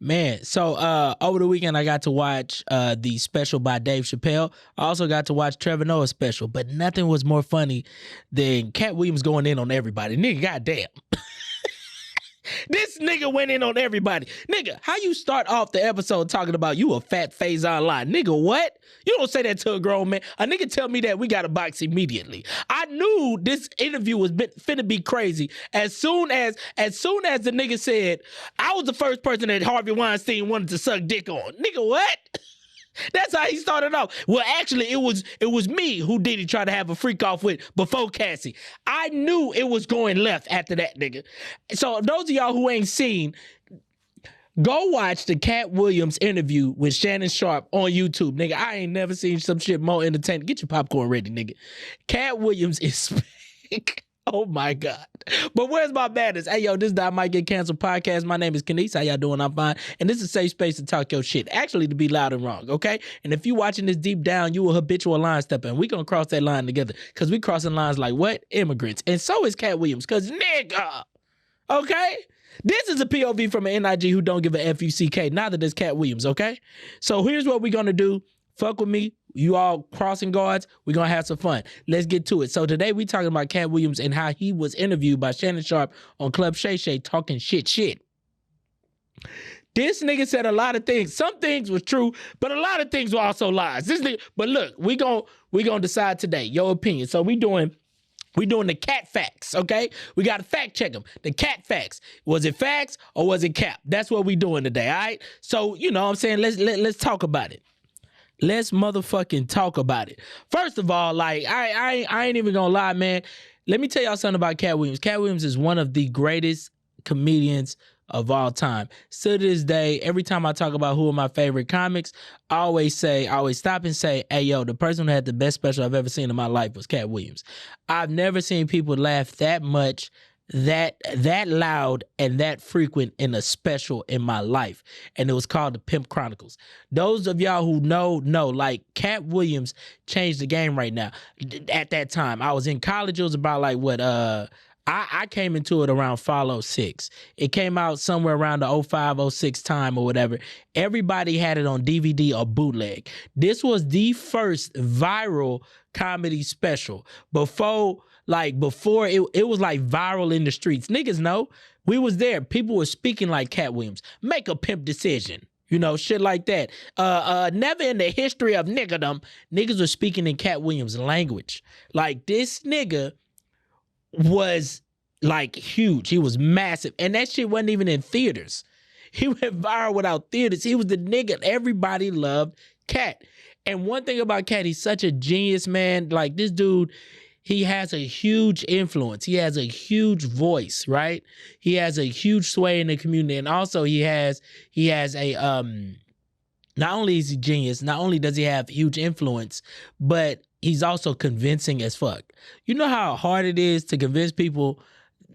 Man, so over the weekend I got to watch the special by Dave Chappelle. I also got to watch Trevor Noah's special, but nothing was more funny than Katt Wiliams going in on everybody. Nigga, goddamn. This nigga went in on everybody. Nigga, how you start off the episode talking about you a fat phase online? Nigga, what? You don't say that to a grown man. A nigga tell me that, we got to box immediately. I knew this interview was finna be crazy as soon as the nigga said, I was the first person that Harvey Weinstein wanted to suck dick on. Nigga, what? That's how he started off. Well, actually, it was me who Diddy tried to have a freak off with before Cassie. I knew it was going left after that, nigga. So those of y'all who ain't seen, go watch the Katt Wiliams interview with Shannon Sharpe on YouTube, nigga. I ain't never seen some shit more entertaining. Get your popcorn ready, nigga. Katt Wiliams is fake. Oh my God. But where's my madness? Hey, yo, this is the I Might Get Cancelled podcast. My name is Kenise. How y'all doing? I'm fine. And this is a safe space to talk your shit. Actually, to be loud and wrong, okay? And if you watching this deep down, you a habitual line stepper. And we gonna cross that line together. Because we crossing lines like what? Immigrants. And so is Katt Wiliams. Because nigga, okay? This is a POV from an NIG who don't give a F-U-C-K. Neither does Katt Wiliams, okay? So here's what we're gonna do. Fuck with me. You all crossing guards. We're going to have some fun. Let's get to it. So today we talking about Katt Wiliams and how he was interviewed by Shannon Sharpe on Club Shay talking shit. This nigga said a lot of things. Some things was true, but a lot of things were also lies. This nigga, but look, we gonna decide today. Your opinion. So we doing the KattFax, okay? We got to fact check them. The KattFax. Was it facts or was it cap? That's what we doing today, all right? So, you know what I'm saying? Let's talk about it. Let's motherfucking talk about it. First of all, like, I ain't even gonna lie, man. Let me tell y'all something about Katt Wiliams. Katt Wiliams is one of the greatest comedians of all time. So to this day, every time I talk about who are my favorite comics, I always stop and say, hey, yo, the person who had the best special I've ever seen in my life was Katt Wiliams. I've never seen people laugh that much, that loud and that frequent in a special in my life, and it was called The Pimp Chronicles. Those of y'all who know, like, Katt Wiliams changed the game right now. At that time, I was in college. It was about like what I came into it around Fall 06. It came out somewhere around the 05, 06 time or whatever. Everybody had it on DVD or bootleg. This was the first viral comedy special. Before it was like viral in the streets. Niggas know. We was there. People were speaking like Katt Wiliams. Make a pimp decision. You know, shit like that. Never in the history of niggerdom, niggas were speaking in Katt Wiliams' language. Like, this nigga was like huge. He was massive. And that shit wasn't even in theaters. He went viral without theaters. He was the nigga. Everybody loved Katt. And one thing about Katt, he's such a genius, man. Like, this dude, he has a huge influence. He has a huge voice, right? He has a huge sway in the community. And also he has a, not only is he genius, not only does he have huge influence, but he's also convincing as fuck. You know how hard it is to convince people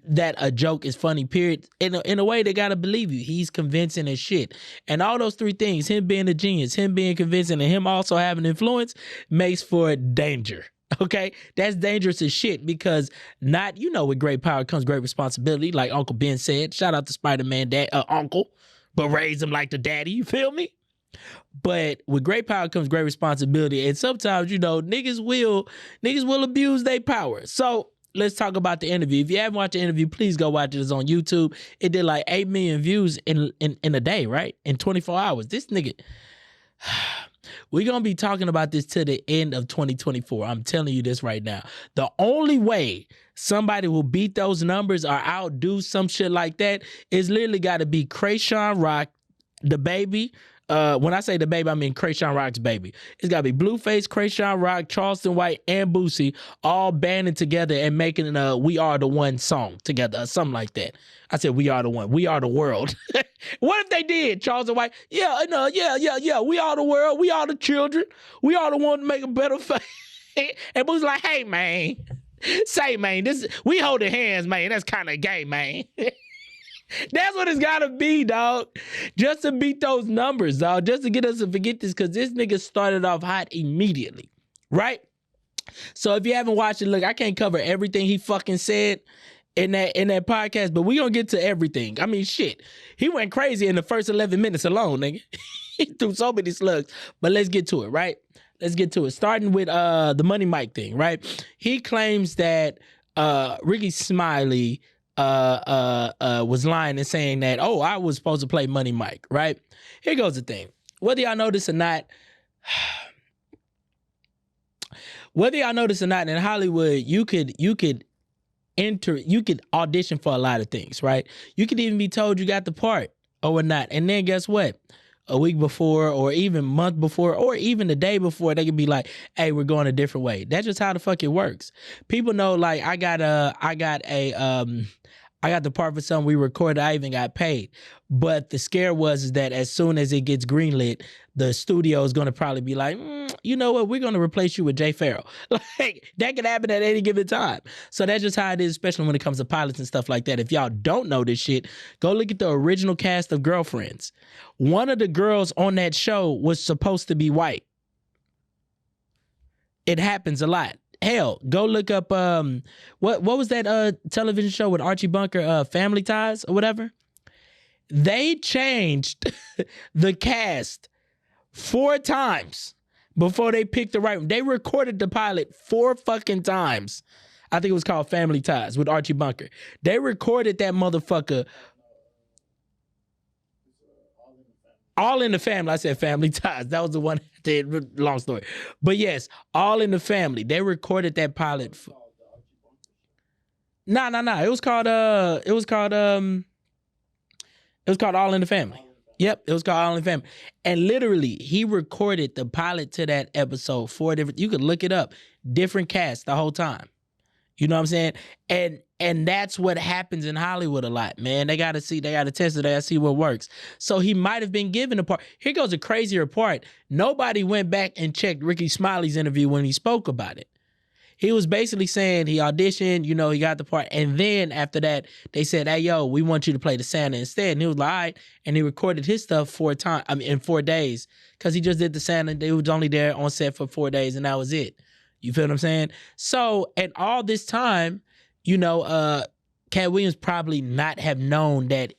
that a joke is funny, period? In a way, they gotta believe you. He's convincing as shit. And all those three things, him being a genius, him being convincing, and him also having influence, makes for danger. Okay? That's dangerous as shit, because with great power comes great responsibility, like Uncle Ben said. Shout out to Spider-Man dad, uncle, but raise him like the daddy, you feel me? But with great power comes great responsibility. And sometimes, niggas will abuse their power. So let's talk about the interview. If you haven't watched the interview, please go watch it. It's on YouTube. It did like 8 million views in a day, right? In 24 hours. This nigga, we're going to be talking about this to the end of 2024. I'm telling you this right now. The only way somebody will beat those numbers or outdo some shit like that is literally got to be Krayshawn Rock, the baby. When I say the baby, I mean Krayshawn Rock's baby. It's got to be Blueface, Krayshawn Rock, Charleston White, and Boosie all banding together and making a We Are the One song together or something like that. I said We Are the One. We Are the World. What if they did, Charleston White? Yeah. We are the world. We are the children. We are the one to make a better face. And Boosie's like, hey, man. Say, man, we holding hands, man. That's kind of gay, man. That's what it's gotta be, dog. Just to beat those numbers, dog. Just to get us to forget this, because this nigga started off hot immediately, right? So if you haven't watched it, look, I can't cover everything he fucking said in that podcast, but we gonna get to everything. I mean, shit, he went crazy in the first 11 minutes alone, nigga. He threw so many slugs. But let's get to it, right? Let's get to it. Starting with the Money Mike thing, right? He claims that Ricky Smiley was lying and saying that, oh, I was supposed to play Money Mike, right? Here goes the thing. Whether y'all know this or not, in Hollywood, you could audition for a lot of things, right? You could even be told you got the part or whatnot. And then guess what? A week before or even month before or even the day before, they could be like, hey, we're going a different way. That's just how the fuck it works. People know, like, I got the part for something we recorded. I even got paid. But the scare was that as soon as it gets greenlit, the studio is going to probably be like, you know what? We're going to replace you with Jay Farrell. Like, that could happen at any given time. So that's just how it is, especially when it comes to pilots and stuff like that. If y'all don't know this shit, go look at the original cast of Girlfriends. One of the girls on that show was supposed to be white. It happens a lot. Hell, go look up what was that television show with Archie Bunker, Family Ties or whatever? They changed the cast 4 times before they picked the right one. They recorded the pilot 4 fucking times. I think it was called Family Ties with Archie Bunker. They recorded that motherfucker. All in the Family. I said Family Ties. That was the one that did. Long story. But yes, All in the Family. They recorded that pilot. No. It was called All in the Family. Yep, it was called All in the Family. And literally, he recorded the pilot to that episode 4 different. You could look it up. Different casts the whole time. You know what I'm saying? And that's what happens in Hollywood a lot, man. They gotta test it, they gotta see what works. So he might have been given a part. Here goes a crazier part. Nobody went back and checked Ricky Smiley's interview when he spoke about it. He was basically saying he auditioned, you know, he got the part. And then after that, they said, hey, yo, we want you to play the Santa instead. And he was like, all right. And he recorded his stuff in 4 days because he just did the Santa. They was only there on set for 4 days and that was it. You feel what I'm saying? So, and all this time, you know, Katt Wiliams probably not have known that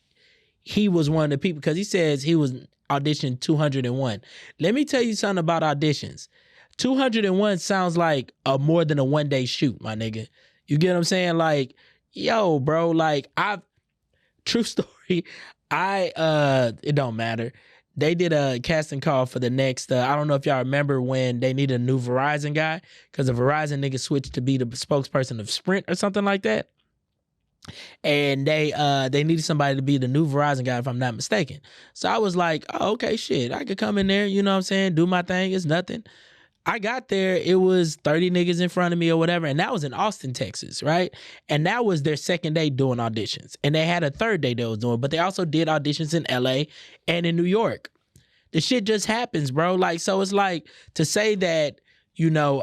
he was one of the people because he says he was auditioned 201. Let me tell you something about auditions. 201 sounds like more than a 1-day shoot, my nigga. You get what I'm saying? Like, yo, bro, like true story, it don't matter. They did a casting call for the next, I don't know if y'all remember when they needed a new Verizon guy because the Verizon nigga switched to be the spokesperson of Sprint or something like that. And they needed somebody to be the new Verizon guy, if I'm not mistaken. So I was like, oh, okay, shit, I could come in there, you know what I'm saying, do my thing, it's nothing. I got there, it was 30 niggas in front of me or whatever, and that was in Austin, Texas, right? And that was their second day doing auditions. And they had a third day they was doing, but they also did auditions in LA and in New York. The shit just happens, bro. Like, so it's like to say that, you know,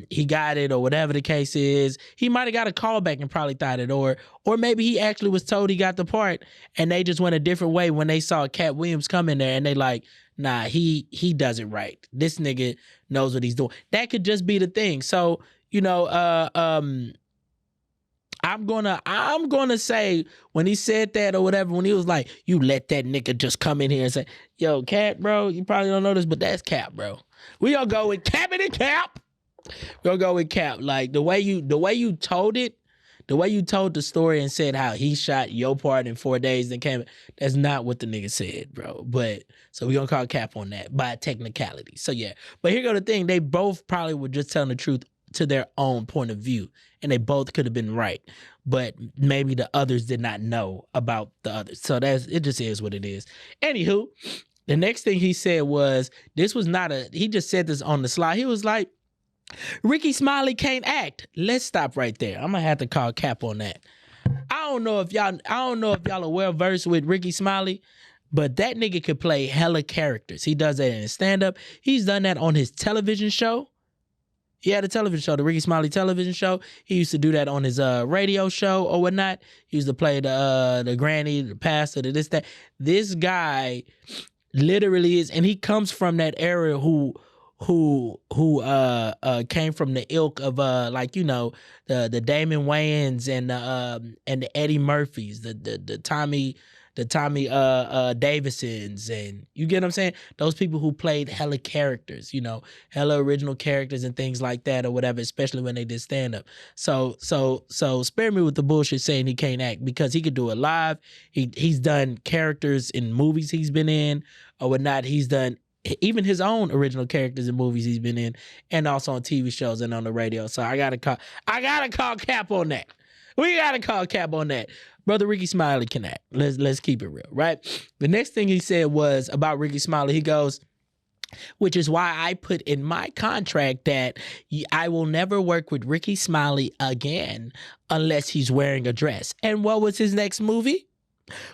he got it or whatever the case is, he might have got a call back and probably thought it, or maybe he actually was told he got the part and they just went a different way when they saw Katt Wiliams come in there and they like, nah, he does it right. This nigga knows what he's doing. That could just be the thing. So, you know, I'm gonna say when he said that or whatever, when he was like, you let that nigga just come in here and say, yo, Katt, bro, you probably don't know this, but that's Cap, bro. We gonna go with Cabinet Cap. We gonna go with Cap. Like the way you told it, the way you told the story and said how he shot your part in 4 days and came, that's not what the nigga said, bro. But so we gonna call Cap on that by technicality. So yeah. But here go the thing, they both probably were just telling the truth to their own point of view. And they both could have been right. But maybe the others did not know about the others. So it just is what it is. Anywho, the next thing he said was, he just said this on the slide. He was like, Ricky Smiley can't act. Let's stop right there. I'm gonna have to call Cap on that. I don't know if y'all are well versed with Ricky Smiley, but that nigga could play hella characters. He does that in his stand-up. He's done that on his television show. He had a television show, the Ricky Smiley television show. He used to do that on his radio show or whatnot. He used to play the granny, the pastor, this, that. This guy literally is, and he comes from that era who who came from the ilk of like, you know, the Damon Wayans and the Eddie Murphys, the Tommy Davisons, and you get what I'm saying? Those people who played hella characters, you know, hella original characters and things like that or whatever, especially when they did stand up. So spare me with the bullshit saying he can't act, because he could do it live. He's done characters in movies he's been in or whatnot. He's done even his own original characters in movies he's been in, and also on TV shows and on the radio. So I gotta call Cap on that. We gotta call Cap on that. Brother Ricky Smiley can act. Let's keep it real, right? The next thing he said was about Ricky Smiley. He goes, which is why I put in my contract that I will never work with Ricky Smiley again unless he's wearing a dress. And what was his next movie?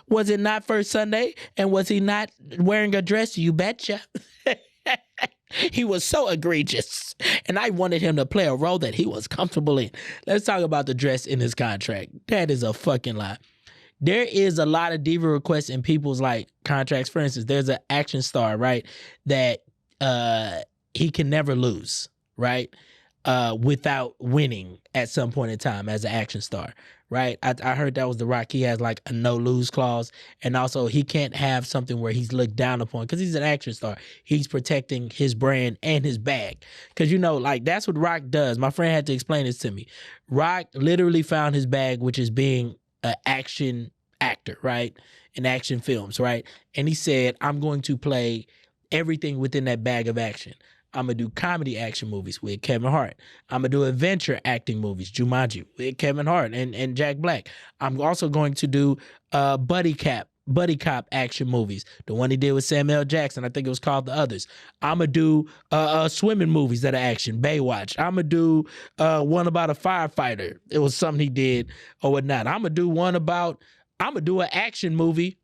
Was it not First Sunday? And was he not wearing a dress? You betcha. He was so egregious, and I wanted him to play a role that he was comfortable in. Let's talk about the dress in his contract. That is a fucking lie. There is a lot of diva requests in people's like contracts. For instance, there's an action star, right, that he can never lose, right, without winning at some point in time as an action star, right? I heard that was The Rock. He has like a no-lose clause, and also he can't have something where he's looked down upon because he's an action star. He's protecting his brand and his bag, because, you know, like that's what Rock does. My friend had to explain this to me. Rock literally found his bag, which is being an action actor, right, in action films, right? And he said, I'm going to play everything within that bag of action. I'm going to do comedy action movies with Kevin Hart. I'm going to do adventure acting movies, Jumanji, with Kevin Hart and Jack Black. I'm also going to do buddy cop action movies. The one he did with Samuel L. Jackson, I think it was called The Others. I'm going to do swimming movies that are action, Baywatch. I'm going to do one about a firefighter. It was something he did or whatnot. I'm going to do an action movie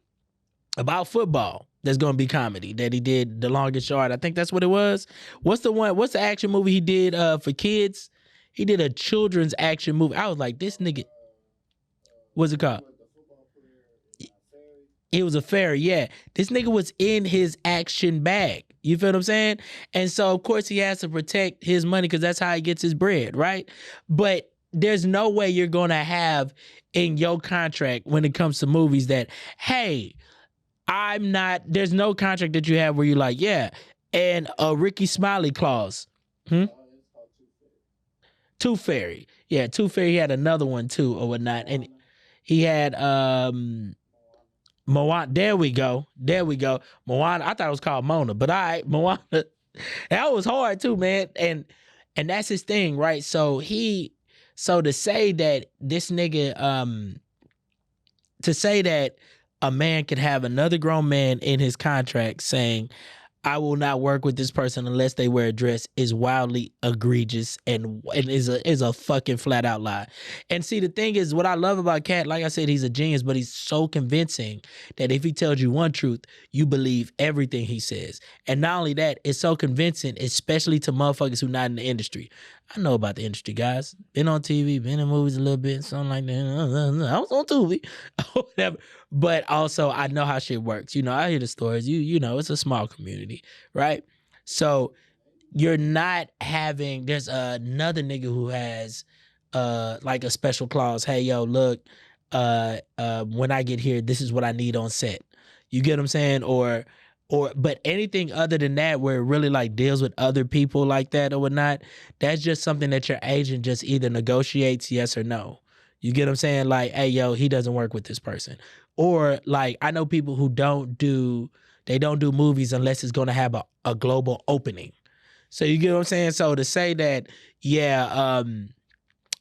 about football. That's going to be comedy that he did, The Longest Yard. I think that's what it was. What's the action movie he did for kids? He did a children's action movie. I was like, this nigga, what's it called? It was a fairy, yeah. This nigga was in his action bag. You feel what I'm saying? And so, of course, he has to protect his money because that's how he gets his bread, right? But there's no way you're going to have in your contract when it comes to movies that, hey, there's no contract that you have where you're like, yeah, and a Ricky Smiley clause. Tooth Fairy. Yeah, Tooth Fairy, he had another one too or whatnot. And he had Moana. There we go. Moana, I thought it was called Mona, but all right, Moana. That was hard too, man. And that's his thing, right? So to say that this nigga, to say that a man could have another grown man in his contract saying, I will not work with this person unless they wear a dress is wildly egregious and is a fucking flat out lie. And see, the thing is, what I love about Katt, like I said, he's a genius, but he's so convincing that if he tells you one truth, you believe everything he says. And not only that, it's so convincing, especially to motherfuckers who not in the industry. I know about the industry, guys. Been on TV, been in movies a little bit, something like that. I was on TV, whatever. But also, I know how shit works. You know, I hear the stories. You know, it's a small community, right? So you're not having. There's another nigga who has like a special clause. Hey, yo, look, when I get here, this is what I need on set. You get what I'm saying? But anything other than that, where it really like deals with other people like that or whatnot, that's just something that your agent just either negotiates yes or no. You get what I'm saying? Like, hey, yo, he doesn't work with this person. Or like, I know people who don't do movies unless it's going to have a global opening. So you get what I'm saying? So to say that, yeah,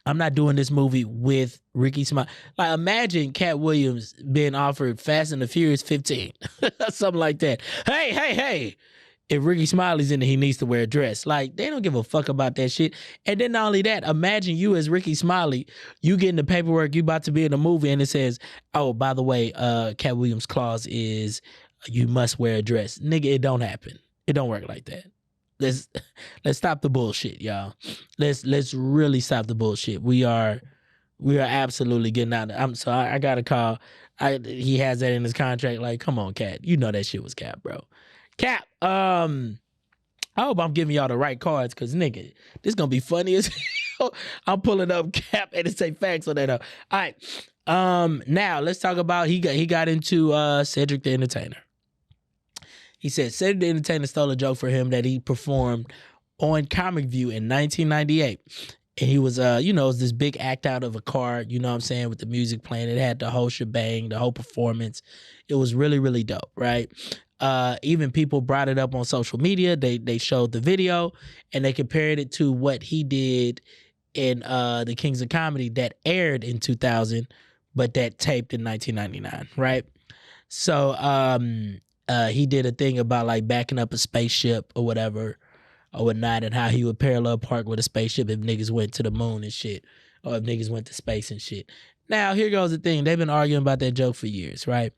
I'm not doing this movie with Ricky Smiley. Like, imagine Katt Wiliams being offered Fast and the Furious 15. Something like that. Hey. If Ricky Smiley's in it, he needs to wear a dress. Like, they don't give a fuck about that shit. And then not only that, imagine you as Ricky Smiley, you getting the paperwork, you about to be in a movie, and it says, oh, by the way, Katt Wiliams' clause is you must wear a dress. Nigga, it don't happen. It don't work like that. Let's stop the bullshit, y'all. Let's really stop the bullshit. We are absolutely getting out. I got a call. He has that in his contract. Like, come on, Katt. You know that shit was Katt, bro. Katt, I hope I'm giving y'all the right cards, because nigga, this gonna be funny as hell. I'm pulling up Cap and it say facts on that. All right. Now let's talk about he got into Cedric the Entertainer. He said Cedric the Entertainer stole a joke for him that he performed on Comic View in 1998. And he was, it was this big act out of a car, you know what I'm saying, with the music playing. It had the whole shebang, the whole performance. It was really, really dope, right? Even people brought it up on social media. They showed the video, and they compared it to what he did in the Kings of Comedy that aired in 2000, but that taped in 1999, right? So he did a thing about like backing up a spaceship or whatever, or whatnot, and how he would parallel park with a spaceship if niggas went to the moon and shit, or if niggas went to space and shit. Now, here goes the thing. They've been arguing about that joke for years, right?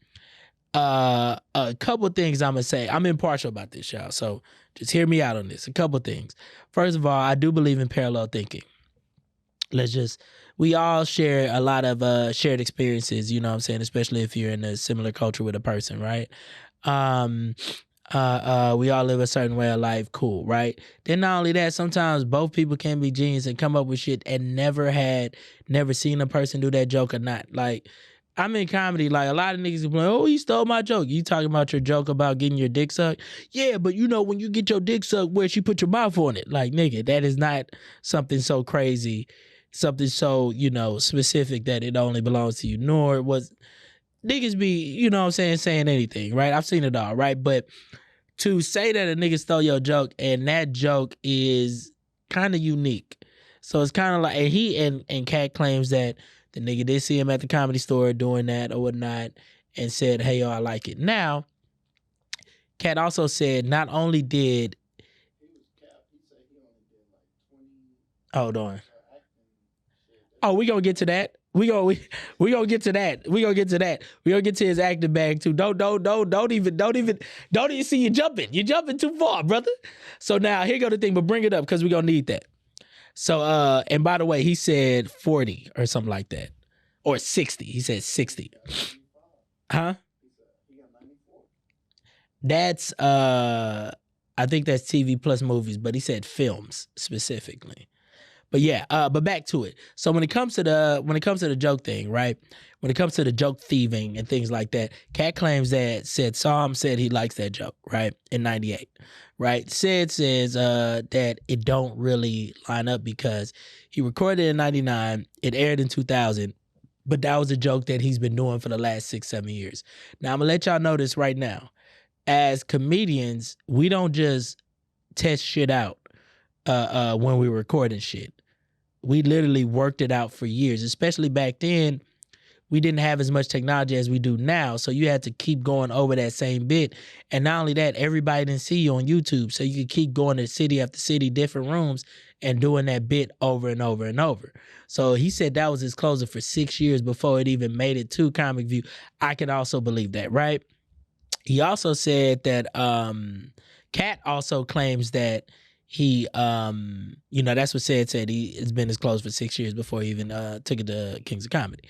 A couple things I'm going to say. I'm impartial about this, y'all, so just hear me out on this. A couple things. First of all, I do believe in parallel thinking. We all share a lot of shared experiences, you know what I'm saying, especially if you're in a similar culture with a person, right? We all live a certain way of life, cool, right? Then not only that, sometimes both people can be genius and come up with shit and never seen a person do that joke or not. Like, I'm in comedy, like a lot of niggas be like, oh, you stole my joke. You talking about your joke about getting your dick sucked? Yeah, but when you get your dick sucked, where she put your mouth on it? Like, nigga, that is not something so crazy, something so, specific that it only belongs to you. Nor was niggas be, you know what I'm saying, saying anything, right? I've seen it all, right? But to say that a nigga stole your joke and that joke is kind of unique. So it's kind of like, and he and Katt claims that the nigga did see him at the Comedy Store doing that or whatnot and said, hey, yo, I like it. Now, Katt also said not only did... Hold on. Oh, we gonna get to that. We gonna get to that. We gonna get to that. We gonna get to his acting bag too. Don't even see you jumping. You're jumping too far, brother. So now here go the thing, but bring it up because we gonna need that. So and by the way, he said 40 or something like that, or 60. He said 60. Huh? That's I think that's TV plus movies, but he said films specifically. But yeah, but back to it. So when it comes to the joke thing, right? When it comes to the joke thieving and things like that, Katt claims that Psalm said he likes that joke, right? In 98, right? Sid says that it don't really line up because he recorded it in 99, it aired in 2000, but that was a joke that he's been doing for the last 6-7 years. Now I'm gonna let y'all know this right now. As comedians, we don't just test shit out when we're recording shit. We literally worked it out for years, especially back then. We didn't have as much technology as we do now, so you had to keep going over that same bit. And not only that, everybody didn't see you on YouTube, so you could keep going to city after city, different rooms, and doing that bit over and over and over. So he said that was his closer for 6 years before it even made it to Comic View. I could also believe that, right? He also said that Katt also claims that he, that's what said it's been his close for 6 years before he even took it to Kings of Comedy.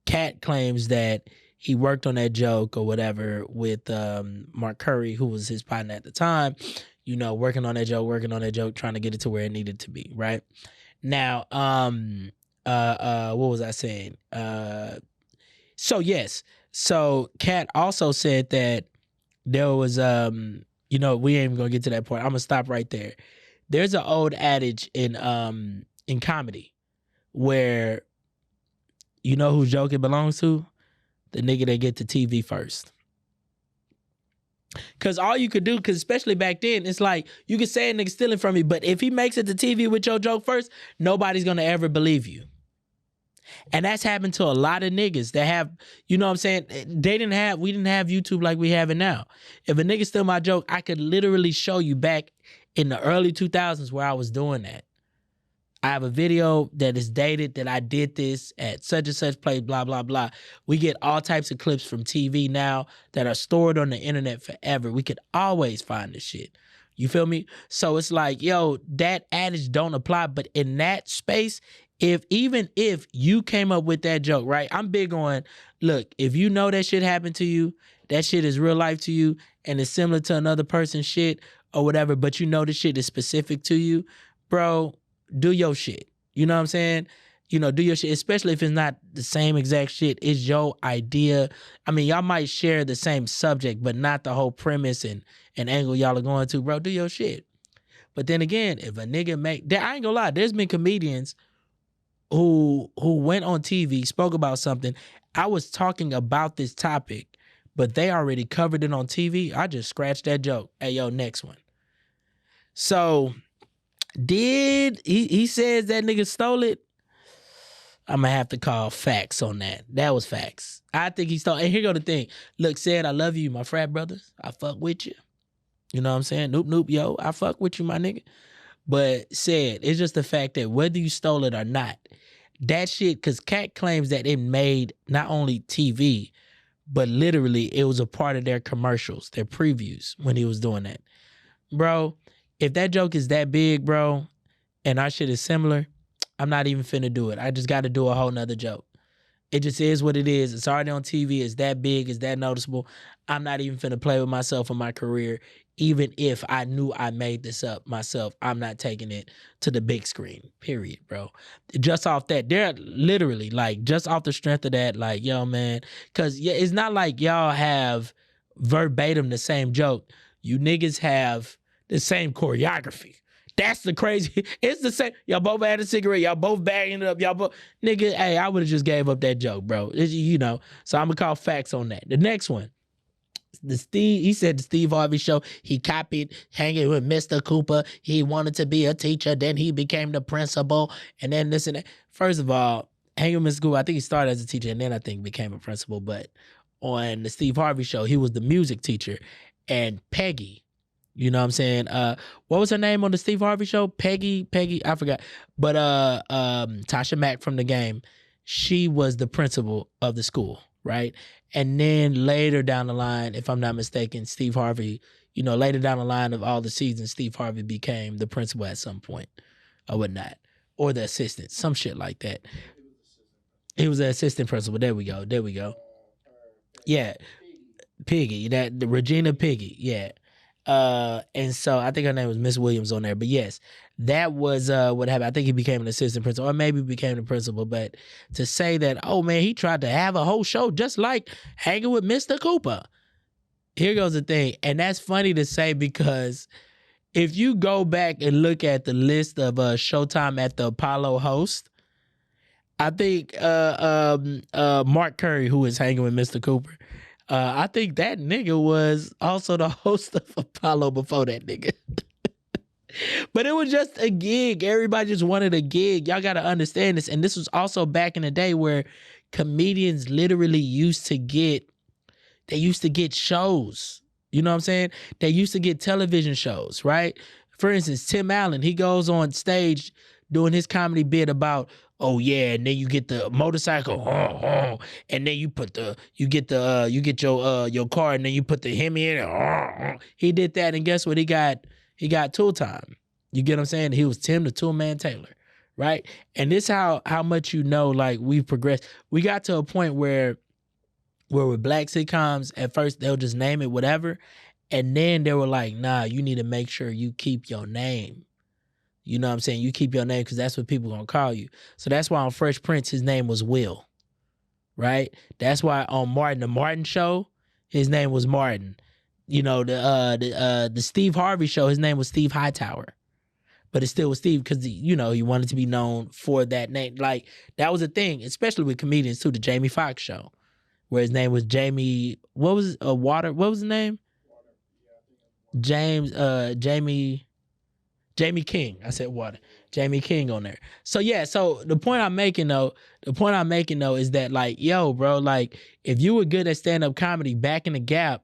Katt claims that he worked on that joke or whatever with Mark Curry, who was his partner at the time, working on that joke, trying to get it to where it needed to be, right? Now, what was I saying? So Katt also said that there was, we ain't even gonna get to that point. I'm gonna stop right there. There's an old adage in comedy where you know whose joke it belongs to? The nigga that get to TV first. Cause all you could do, cause especially back then, it's like you could say a nigga stealing from me, but if he makes it to TV with your joke first, nobody's gonna ever believe you. And that's happened to a lot of niggas that have, you know what I'm saying? We didn't have YouTube like we have it now. If a nigga steal my joke, I could literally show you back in the early 2000s where I was doing that. I have a video that is dated that I did this at such and such place, blah, blah, blah. We get all types of clips from TV now that are stored on the internet forever. We could always find this shit. You feel me? So it's like, yo, that adage don't apply. But in that space, even if you came up with that joke, right? I'm big on, look, if you know that shit happened to you, that shit is real life to you, and it's similar to another person's shit, or whatever, but you know the shit is specific to you, bro, do your shit. You know what I'm saying? Do your shit, especially if it's not the same exact shit. It's your idea. I mean, y'all might share the same subject, but not the whole premise and angle y'all are going to, bro. Do your shit. But then again, if a nigga I ain't gonna lie, there's been comedians who went on TV, spoke about something. I was talking about this topic, but they already covered it on TV. I just scratched that joke. Hey, yo, next one. So, he says that nigga stole it? I'm gonna have to call facts on that. That was facts. I think he stole. And here go the thing. Look, said, I love you, my frat brothers. I fuck with you. You know what I'm saying? Nope, nope, yo. I fuck with you, my nigga. But said, it's just the fact that whether you stole it or not, that shit, because Katt claims that it made not only TV, but literally it was a part of their commercials, their previews when he was doing that. Bro, if that joke is that big, bro, and our shit is similar, I'm not even finna do it. I just got to do a whole nother joke. It just is what it is. It's already on TV. It's that big. It's that noticeable. I'm not even finna play with myself in my career. Even if I knew I made this up myself, I'm not taking it to the big screen, period, bro. Just off that, they're literally, like, just off the strength of that, like, yo, man, because it's not like y'all have verbatim the same joke. You niggas have the same choreography. That's the crazy. It's the same. Y'all both had a cigarette. Y'all both bagging it up. Y'all both, nigga, hey, I would have just gave up that joke, bro. So I'm going to call facts on that. The next one. He said the Steve Harvey show, he copied hanging with Mr. Cooper. He wanted to be a teacher. Then he became the principal. And then this and that. First of all, hanging with Mr. Cooper, I think he started as a teacher and then I think became a principal. But on the Steve Harvey show, he was the music teacher. And Peggy, you know what I'm saying? What was her name on the Steve Harvey show? Peggy, I forgot. But Tasha Mack from The Game, she was the principal of the school, right? And then later down the line, if I'm not mistaken, Steve Harvey, later down the line of all the seasons, Steve Harvey became the principal at some point or whatnot. Or the assistant, some shit like that. He was the assistant principal. There we go. Yeah. Piggy, the Regina Piggy, yeah. And so I think her name was Miss Williams on there. But yes, that was what happened. I think he became an assistant principal, or maybe became the principal. But to say that, oh man, he tried to have a whole show just like hanging with Mr. Cooper. Here goes the thing. And that's funny to say because if you go back and look at the list of Showtime at the Apollo host, I think Mark Curry, who is hanging with Mr. Cooper, I think that nigga was also the host of Apollo before that nigga. But it was just a gig. Everybody just wanted a gig. Y'all got to understand this. And this was also back in the day where comedians literally used to get shows. You know what I'm saying? They used to get television shows, right? For instance, Tim Allen, he goes on stage doing his comedy bit about, oh yeah, and then you get the motorcycle, and then you get your car, and then you put the Hemi in it. He did that, and guess what? He got tool time. You get what I'm saying? He was Tim the Toolman Taylor, right? And this how much like we've progressed. We got to a point where with black sitcoms, at first they'll just name it whatever, and then they were like, nah, you need to make sure you keep your name. You know what I'm saying? You keep your name because that's what people gonna call you. So that's why on Fresh Prince, his name was Will, right? That's why on the Martin show, his name was Martin. The Steve Harvey show, his name was Steve Hightower. But it still was Steve because, he wanted to be known for that name. Like, that was a thing, especially with comedians too, the Jamie Foxx show, where his name was Jamie, what was the name? Jamie King. I said Water. Jamie King on there. So yeah, so the point I'm making though is that, like, yo, bro, like, if you were good at stand-up comedy back in the Gap,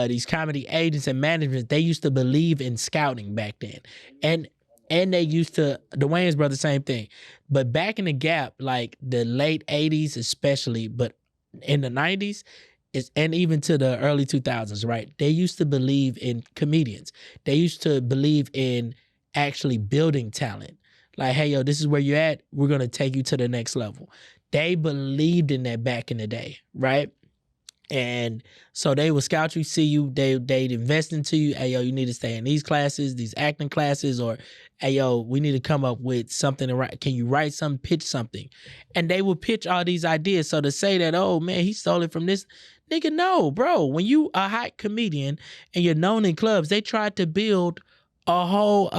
these comedy agents and management, they used to believe in scouting back then. And they used to, the Wayans brothers, same thing. But back in the Gap, like the late 80s especially, but in the 90s, and even to the early 2000s, right? They used to believe in comedians. They used to believe in actually building talent. Like, hey, yo, this is where you're at. We're going to take you to the next level. They believed in that back in the day, right? And so they would scout you, see you, they'd invest into you. Hey, yo, you need to stay in these classes, these acting classes, or hey, yo, we need to come up with something to write. Can you write something, pitch something? And they would pitch all these ideas. So to say that, oh man, he stole it from this, nigga, no, bro. When you a hot comedian and you're known in clubs, they tried to build a whole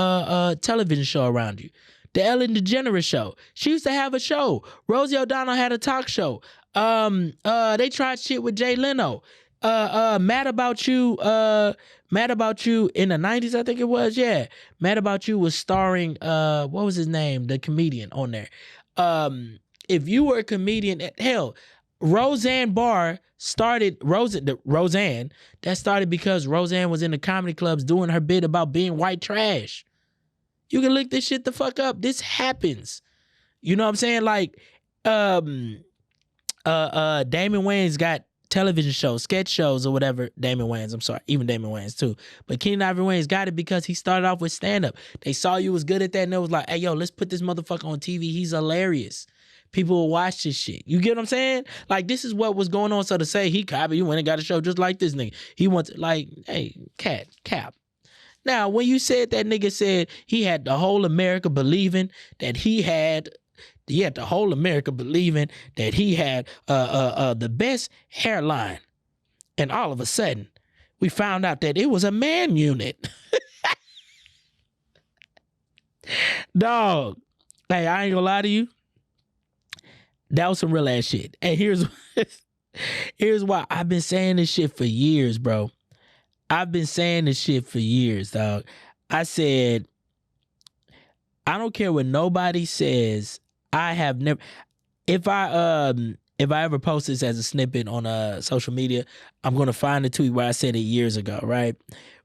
television show around you. The Ellen DeGeneres show. She used to have a show. Rosie O'Donnell had a talk show. They tried shit with Jay Leno. Mad About You in the 90s, I think it was. Yeah. Mad About You was starring what was his name? The comedian on there. If you were a comedian, hell, Roseanne Barr started Roseanne. That started because Roseanne was in the comedy clubs doing her bit about being white trash. You can look this shit the fuck up. This happens. You know what I'm saying? Like, Damon Wayans got television shows, sketch shows or whatever. Damon Wayans, I'm sorry. Even Damon Wayans too. But Keenan Ivory Wayans got it because he started off with stand-up. They saw you was good at that and it was like, hey, yo, let's put this motherfucker on TV. He's hilarious. People will watch this shit. You get what I'm saying? Like, this is what was going on. So to say he copied, you went and got a show just like this nigga. He wants, like, hey, Cap. Now, when you said that nigga said he had the whole America believing that he had the whole America believing that he had the best hairline, and all of a sudden we found out that it was a man unit. Dog, hey, I ain't gonna lie to you. That was some real ass shit. And here's why I've been saying this shit for years, bro. I've been saying this shit for years, dog. I said, I don't care what nobody says. I have never. If I ever post this as a snippet on social media, I'm gonna find the tweet where I said it years ago, right?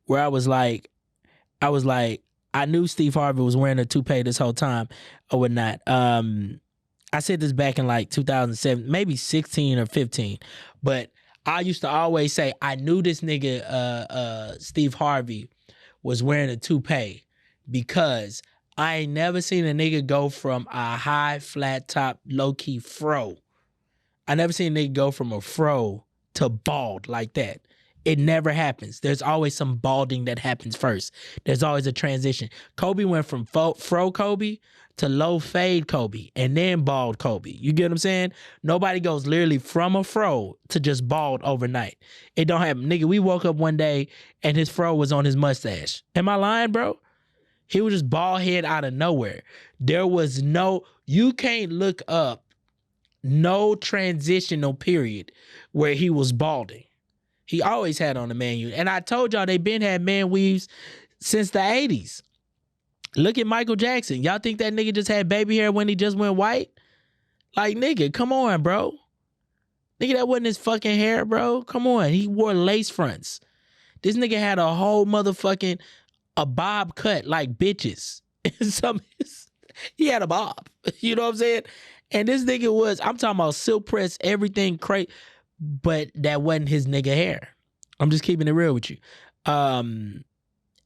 Where I was like, I knew Steve Harvey was wearing a toupee this whole time or whatnot. I said this back in like 2007, maybe 16 or 15, but I used to always say I knew this nigga Steve Harvey was wearing a toupee because I ain't never seen a nigga go from a high flat top low key fro. I never seen a nigga go from a fro to bald like that. It never happens. There's always some balding that happens first. There's always a transition. Kobe went from fro Kobe to low fade Kobe and then bald Kobe. You get what I'm saying? Nobody goes literally from a fro to just bald overnight. It don't happen. Nigga, we woke up one day and his fro was on his mustache. Am I lying, bro? He was just bald head out of nowhere. There was you can't look up no transitional period where he was balding. He always had on a man unit. And I told y'all they been had man weaves since the 80s. Look at Michael Jackson. Y'all think that nigga just had baby hair when he just went white? Like, nigga, come on, bro. Nigga, that wasn't his fucking hair, bro. Come on. He wore lace fronts. This nigga had a whole motherfucking a bob cut like bitches. He had a bob. You know what I'm saying? And this nigga was, I'm talking about silk press, everything crazy, but that wasn't his nigga hair. I'm just keeping it real with you.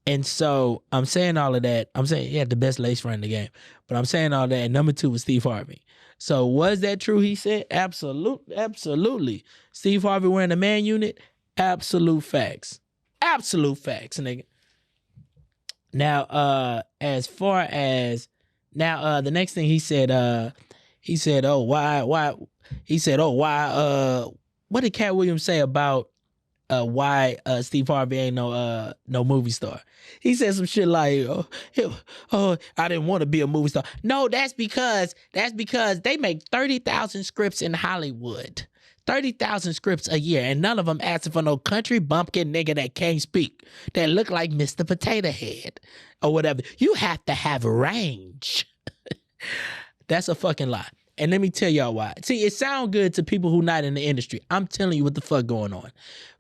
And so I'm saying all of that. I'm saying he had the best lace front in the game. But I'm saying all that. And number 2 was Steve Harvey. So was that true, he said? Absolutely. Steve Harvey wearing a man unit? Absolute facts. Absolute facts, nigga. Now, as far as... Now, the next thing he said, why... What did Katt Wiliams say about why Steve Harvey ain't no movie star? He said some shit like, I didn't want to be a movie star. No, that's because they make 30,000 scripts in Hollywood. 30,000 scripts a year, and none of them asking for no country bumpkin nigga that can't speak, that look like Mr. Potato Head or whatever. You have to have range. That's a fucking lie. And let me tell y'all why. See, it sounds good to people who not in the industry. I'm telling you what the fuck going on.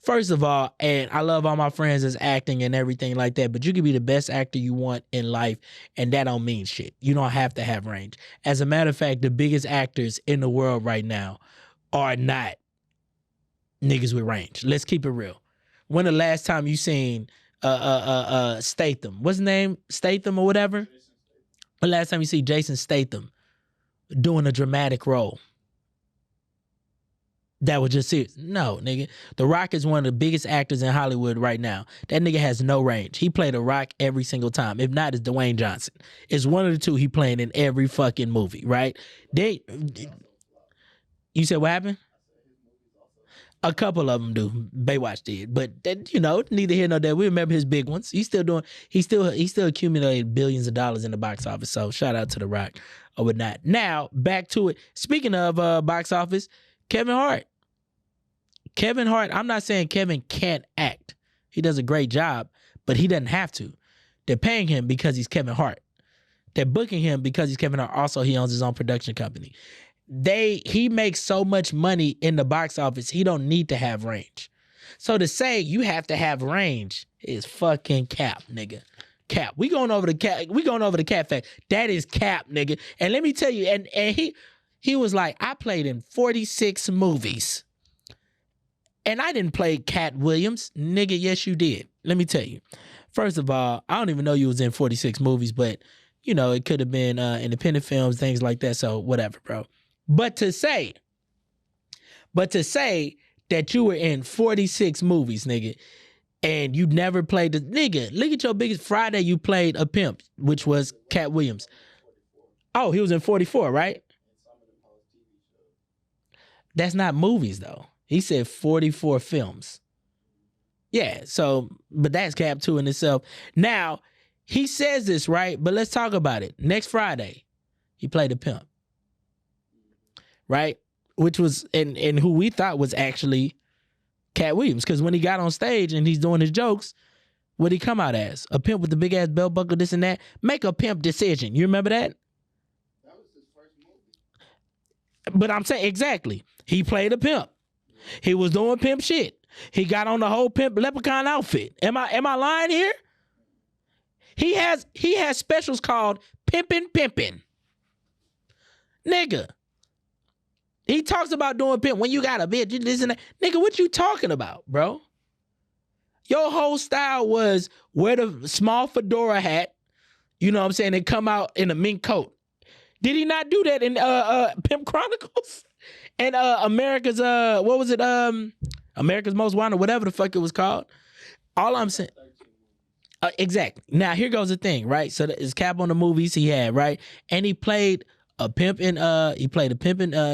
First of all, and I love all my friends that's acting and everything like that, but you can be the best actor you want in life, and that don't mean shit. You don't have to have range. As a matter of fact, the biggest actors in the world right now are not niggas with range. Let's keep it real. When the last time you seen Statham? What's his name? Statham or whatever? When the last time you see Jason Statham doing a dramatic role? That was just serious. No, nigga. The Rock is one of the biggest actors in Hollywood right now. That nigga has no range. He played a Rock every single time. If not, it's Dwayne Johnson. It's one of the two he playing in every fucking movie, right? You said what happened? A couple of them do. Baywatch did, but that, neither here nor there. We remember his big ones. He's still accumulated billions of dollars in the box office. So shout out to The Rock or whatnot. Now back to it. Speaking of box office, Kevin Hart. I'm not saying Kevin can't act. He does a great job, but he doesn't have to. They're paying him because he's Kevin Hart. They're booking him because he's Kevin Hart. Also, he owns his own production company. He makes so much money in the box office, he don't need to have range. So to say you have to have range is fucking cap, nigga. Cap. We going over the KattFax. That is cap, nigga. And let me tell you, and he was like, I played in 46 movies. And I didn't play Katt Wiliams. Nigga, yes, you did. Let me tell you. First of all, I don't even know you was in 46 movies, but, it could have been independent films, things like that. So whatever, bro. But to say that you were in 46 movies, nigga, and you never played the nigga, look at your biggest Friday you played a pimp, which was Katt Wiliams. Oh, he was in 44, right? That's not movies, though. He said 44 films. Yeah, so, but that's cap too in itself. Now, he says this, right? But let's talk about it. Next Friday, he played a pimp. Right? Which was, and who we thought was actually Katt Wiliams. Because when he got on stage and he's doing his jokes, what'd he come out as? A pimp with the big ass belt buckle, this and that. Make a pimp decision. You remember that? That was his first movie. But I'm saying, exactly. He played a pimp. He was doing pimp shit. He got on the whole pimp leprechaun outfit. Am I lying here? He has specials called Pimpin'. Nigga. He talks about doing pimp when you got a bitch, this and that. Nigga, what you talking about, bro? Your whole style was wear the small fedora hat, you know what I'm saying, and come out in a mink coat. Did he not do that in Pimp Chronicles? And America's what was it? America's Most Wanted, whatever the fuck it was called. All I'm saying. Exactly. Now here goes the thing, right? So it's cap on the movies he had, right? And he played a pimp in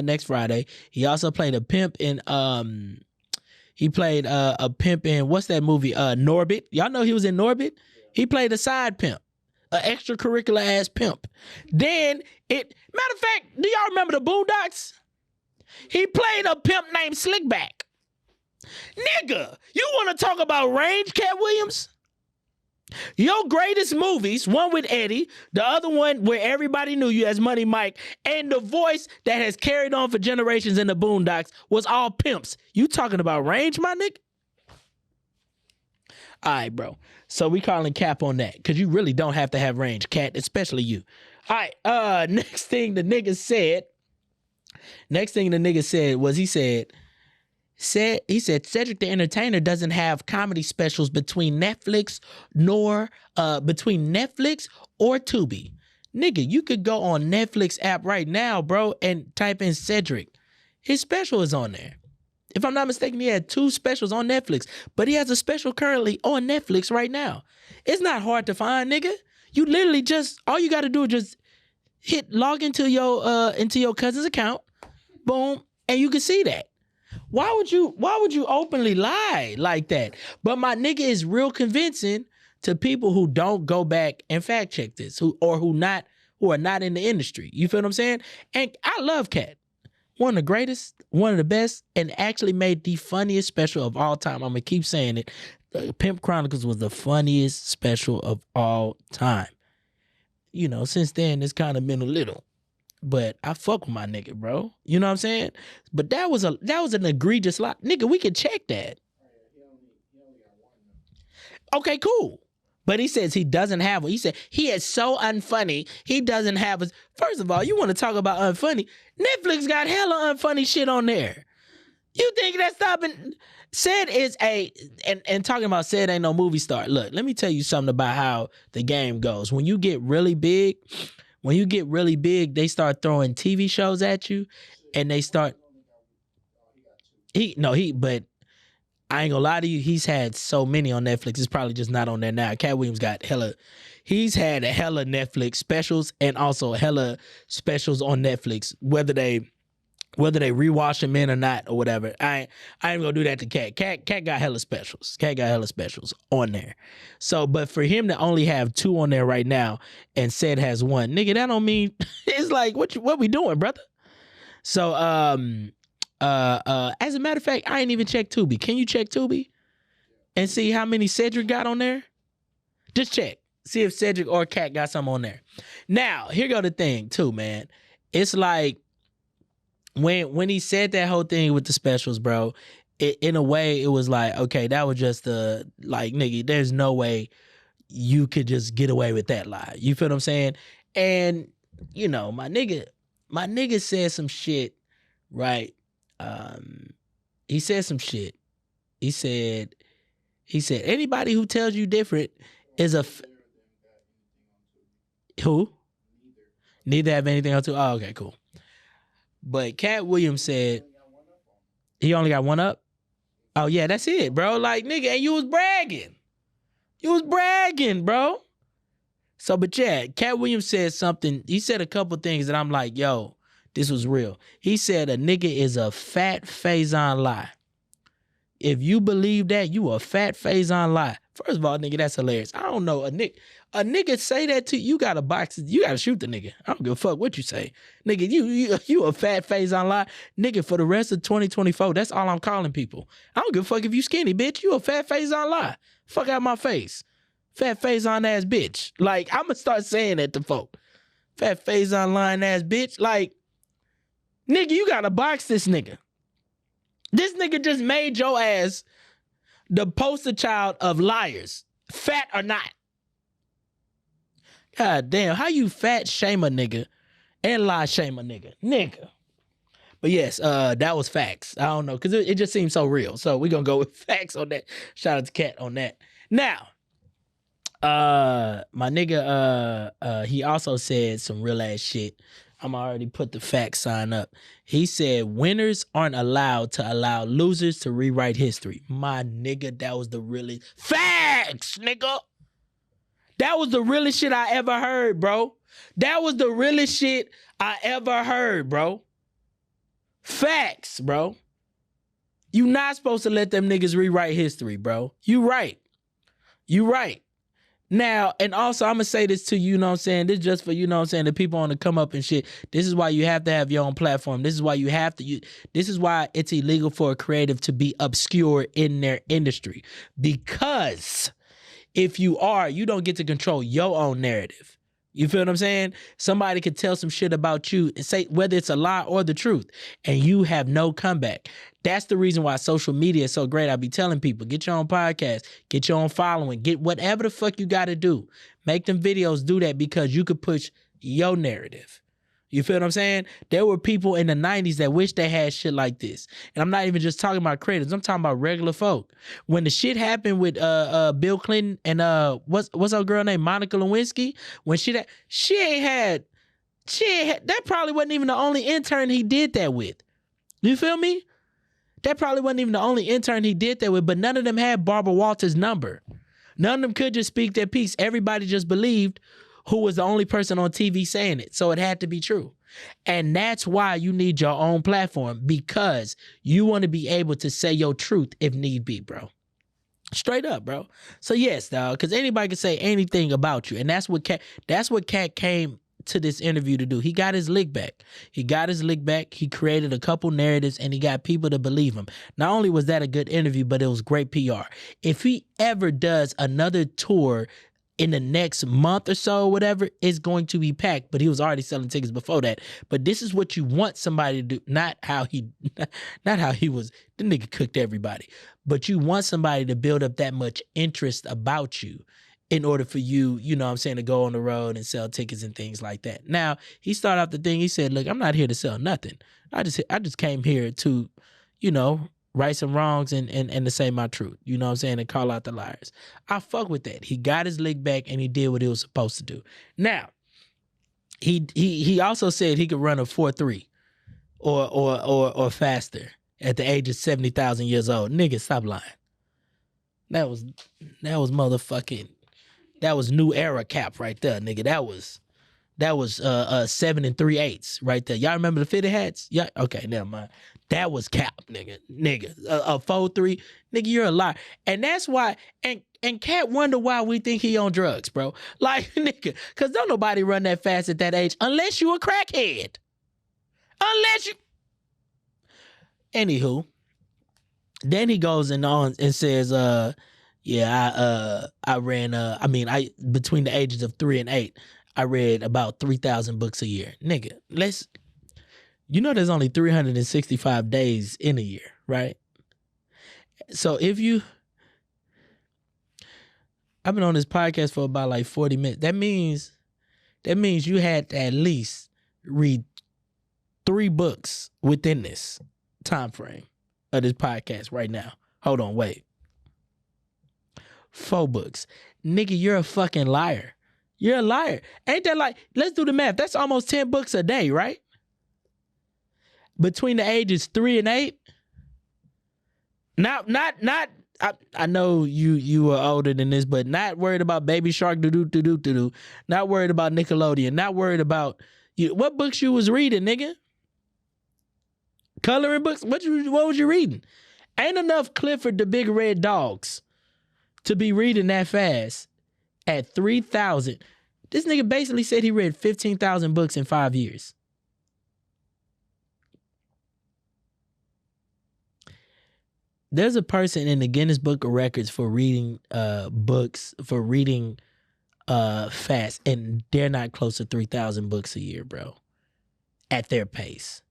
Next Friday. He also played a pimp in a pimp in what's that movie? Norbit. Y'all know he was in Norbit? He played a side pimp. An extracurricular ass pimp. Matter of fact, do y'all remember the Boondocks? He played a pimp named Slickback. Nigga, you want to talk about range, Katt Wiliams? Your greatest movies, one with Eddie, the other one where everybody knew you as Money Mike, and the voice that has carried on for generations in the Boondocks was all pimps. You talking about range, my nigga? All right, bro. So we calling cap on that because you really don't have to have range, Katt, especially you. All right, next thing the nigga said was he said Cedric the Entertainer doesn't have comedy specials between Netflix or Tubi. Nigga, you could go on Netflix app right now, bro, and type in Cedric. His special is on there. If I'm not mistaken, he had 2 specials on Netflix, but he has a special currently on Netflix right now. It's not hard to find, nigga. You literally all you got to do is just log into your cousin's account, boom, and you can see that. Why would you openly lie like that? But my nigga is real convincing to people who don't go back and fact check this, who are not in the industry. You feel what I'm saying? And I love Katt. One of the greatest, one of the best, and actually made the funniest special of all time. I'm gonna keep saying it. Pimp Chronicles was the funniest special of all time. Since then it's kind of been a little. But I fuck with my nigga, bro. You know what I'm saying? But that was an egregious lie. Nigga, we could check that. Okay, cool. But he says he doesn't have one. He said he is so unfunny. He doesn't have a... First of all, you want to talk about unfunny? Netflix got hella unfunny shit on there. You think that's stopping? Said is and talking about Said ain't no movie star. Look, let me tell you something about how the game goes. When you get really big, they start throwing TV shows at you, and they start... But I ain't gonna lie to you, he's had so many on Netflix. It's probably just not on there now. Katt Williams got he's had a hella Netflix specials and also hella specials on Netflix, whether they rewash him in or not or whatever. I ain't gonna do that to Katt. Katt got hella specials. Katt got hella specials on there. So, but for him to only have 2 on there right now and said has 1, nigga, that don't mean it's like what we doing, brother? So, as a matter of fact, I ain't even checked Tubi. Can you check Tubi and see how many Cedric got on there? Just check. See if Cedric or Katt got some on there. Now, here go the thing too, man. It's like when he said that whole thing with the specials, bro, in a way it was like, okay, that was just nigga, there's no way you could just get away with that lie. You feel what I'm saying? And, you know, my nigga said some shit, right? He said some shit. He said anybody who tells you different is who? Neither have anything else to. Oh, okay, cool. But Katt Williams said he only got 1 up. Oh yeah, that's it, bro. Like, nigga, and you was bragging. You was bragging, bro. So, but yeah, Katt Williams said something. He said a couple things that I'm like, yo, this was real. He said a nigga is a fat Faison lie. If you believe that, you a fat Faison lie. First of all, nigga, that's hilarious. I don't know. A nigga say that to you, gotta box it. You gotta shoot the nigga. I don't give a fuck what you say. Nigga, you a fat Faison lie. Nigga, for the rest of 2024, that's all I'm calling people. I don't give a fuck if you skinny, bitch. You a fat Faison lie. Fuck out my face. Fat Faison ass bitch. Like, I'm gonna start saying that to folk. Fat Faison lying ass bitch. Like, nigga, you gotta box this nigga. This nigga just made your ass the poster child of liars, fat or not. God damn, how you fat shame a nigga and lie shame a nigga? Nigga. But yes, that was facts. I don't know, because it just seems so real. So we're going to go with facts on that. Shout out to Katt on that. Now, my nigga, he also said some real ass shit. I'm already put the fact sign up. He said winners aren't allowed to allow losers to rewrite history. My nigga, that was the really facts, nigga. That was the realest shit I ever heard, bro. That was the realest shit I ever heard, bro. Facts, bro. You not supposed to let them niggas rewrite history, bro. You right. You right. Now, and also, I'm going to say this to you, know what I'm saying? This is just for, you know what I'm saying, the people on the come up and shit. This is why you have to have your own platform. This is why this is why it's illegal for a creative to be obscure in their industry. Because if you are, you don't get to control your own narrative. You feel what I'm saying? Somebody could tell some shit about you and say whether it's a lie or the truth, and you have no comeback. That's the reason why social media is so great. I be telling people, get your own podcast, get your own following, get whatever the fuck you got to do. Make them videos, do that, because you could push your narrative. You feel what I'm saying? There were people in the 90s that wish they had shit like this. And I'm not even just talking about creators. I'm talking about regular folk. When the shit happened with Bill Clinton and what's her girl named Monica Lewinsky, when she ain't had, that probably wasn't even the only intern he did that with. You feel me? That probably wasn't even the only intern he did that with, but none of them had Barbara Walters' number. None of them could just speak their piece. Everybody just believed who was the only person on TV saying it. So it had to be true. And that's why you need your own platform, because you want to be able to say your truth if need be, bro. Straight up, bro. So yes, dog, because anybody can say anything about you. And that's what Katt came to this interview to do. He got his lick back. He created a couple narratives and he got people to believe him. Not only was that a good interview, but it was great PR. If he ever does another tour in the next month or so, whatever, it's going to be packed. But he was already selling tickets before that. But this is what you want somebody to do. Not how he was. The nigga cooked everybody. But you want somebody to build up that much interest about you in order for you, you know what I'm saying, to go on the road and sell tickets and things like that. Now, he started off the thing, he said, look, I'm not here to sell nothing. I just came here to, you know, right some wrongs and to say my truth, you know what I'm saying, and call out the liars. I fuck with that. He got his lick back and he did what he was supposed to do. Now, he also said he could run a 4.3 or faster. at the age of 70,000 years old. Nigga, stop lying. That was motherfucking, that was new era cap right there, nigga. That was 7 3/8 right there. Y'all remember the fitted hats? Yeah, okay, never mind. That was cap, nigga. A 4-3, nigga, you're a liar. And that's why, and Katt wonder why we think he on drugs, bro. Like, nigga, because don't nobody run that fast at that age unless you a crackhead. Unless you... Anywho, then he goes on and says, I ran, between the ages of 3 and 8, I read about 3,000 books a year. Nigga, there's only 365 days in a year, right? So I've been on this podcast for about like 40 minutes. That means you had to at least read 3 books within this time frame of this podcast right now. Hold on, wait. 4 books. Nigga, you're a fucking liar. You're a liar. Ain't that like, let's do the math. That's almost 10 books a day, right? Between the ages 3 and 8. Not I know you are older than this, but not worried about Baby Shark, do. Not worried about Nickelodeon. Not worried about what books you was reading, nigga. Coloring books. What was you reading? Ain't enough Clifford the Big Red Dogs to be reading that fast at 3,000. This nigga basically said he read 15,000 books in 5 years. There's a person in the Guinness Book of Records for reading books, for reading fast, and they're not close to 3,000 books a year, bro, at their pace.